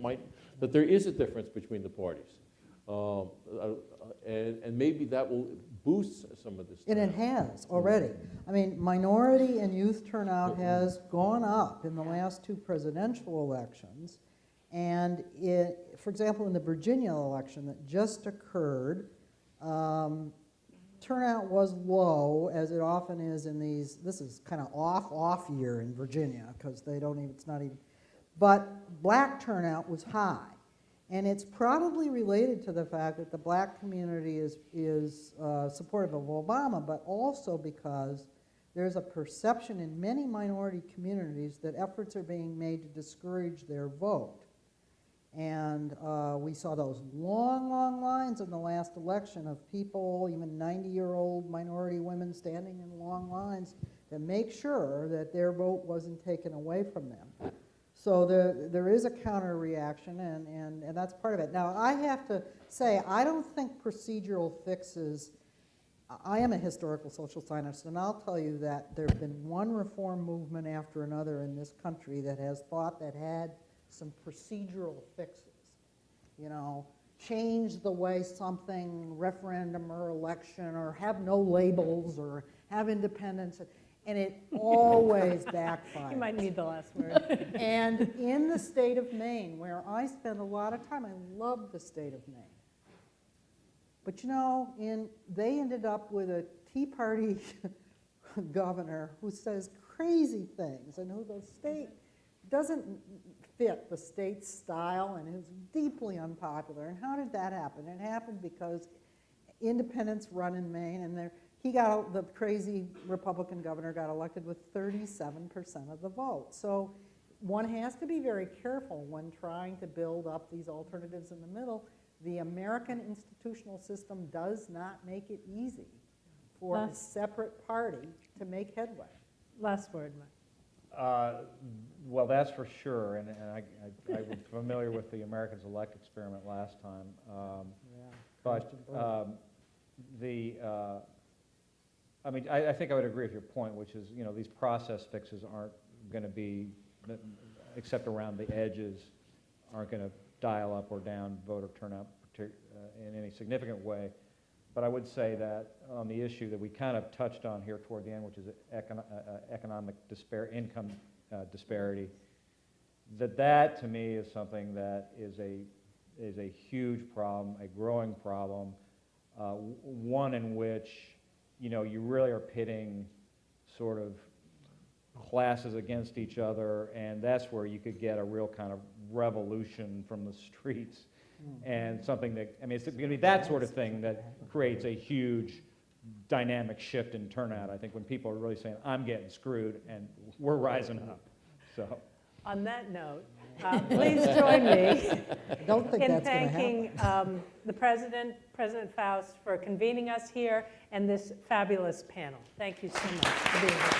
[SPEAKER 5] that there is a difference between the parties. And maybe that will boost some of this turnout.
[SPEAKER 7] And it has already. I mean, minority and youth turnout has gone up in the last 2 presidential elections. And for example, in the Virginia election that just occurred, turnout was low, as it often is in these. This is kind of off year in Virginia because it's not even. But black turnout was high. And it's probably related to the fact that the black community is supportive of Obama, but also because there's a perception in many minority communities that efforts are being made to discourage their vote. And we saw those long, long lines in the last election of people, even 90-year-old minority women standing in long lines to make sure that their vote wasn't taken away from them. So there is a counter reaction, and that's part of it. Now, I have to say, I don't think procedural fixes, I am a historical social scientist, and I'll tell you that there have been one reform movement after another in this country that has thought that had some procedural fixes. Change the way something, referendum or election, or have no labels, or have independence. And it always backfires.
[SPEAKER 4] You might need the last word.
[SPEAKER 7] And in the state of Maine, where I spend a lot of time, I love the state of Maine. But they ended up with a Tea Party governor who says crazy things and who the state doesn't fit the state's style and is deeply unpopular. And how did that happen? It happened because independents run in Maine, and the crazy Republican governor got elected with 37% of the vote. So one has to be very careful when trying to build up these alternatives in the middle. The American institutional system does not make it easy for a separate party to make headway.
[SPEAKER 4] Last word, Mike.
[SPEAKER 6] Well, that's for sure, and I was familiar with the Americans Elect experiment last time. I think I would agree with your point, which is, these process fixes aren't going to be except around the edges, aren't going to dial up or down voter turnout in any significant way. But I would say that on the issue that we kind of touched on here toward the end, which is income disparity, that to me is something that is a huge problem, a growing problem, one in which, you know, you really are pitting sort of classes against each other, and that's where you could get a real kind of revolution from the streets, and something that, I mean, it's going to be that sort of thing that creates a huge dynamic shift in turnout. I think when people are really saying, I'm getting screwed, and we're rising up. So,
[SPEAKER 4] On that note, please join me in thanking the President, President Faust, for convening us here and this fabulous panel. Thank you so much for being here.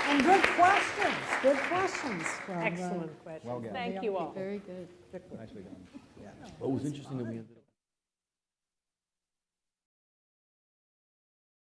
[SPEAKER 7] And good questions, good questions. From,
[SPEAKER 4] Excellent questions.
[SPEAKER 6] Well done.
[SPEAKER 4] Thank you all.
[SPEAKER 8] Very good.
[SPEAKER 6] nicely done.
[SPEAKER 5] What was interesting that we ended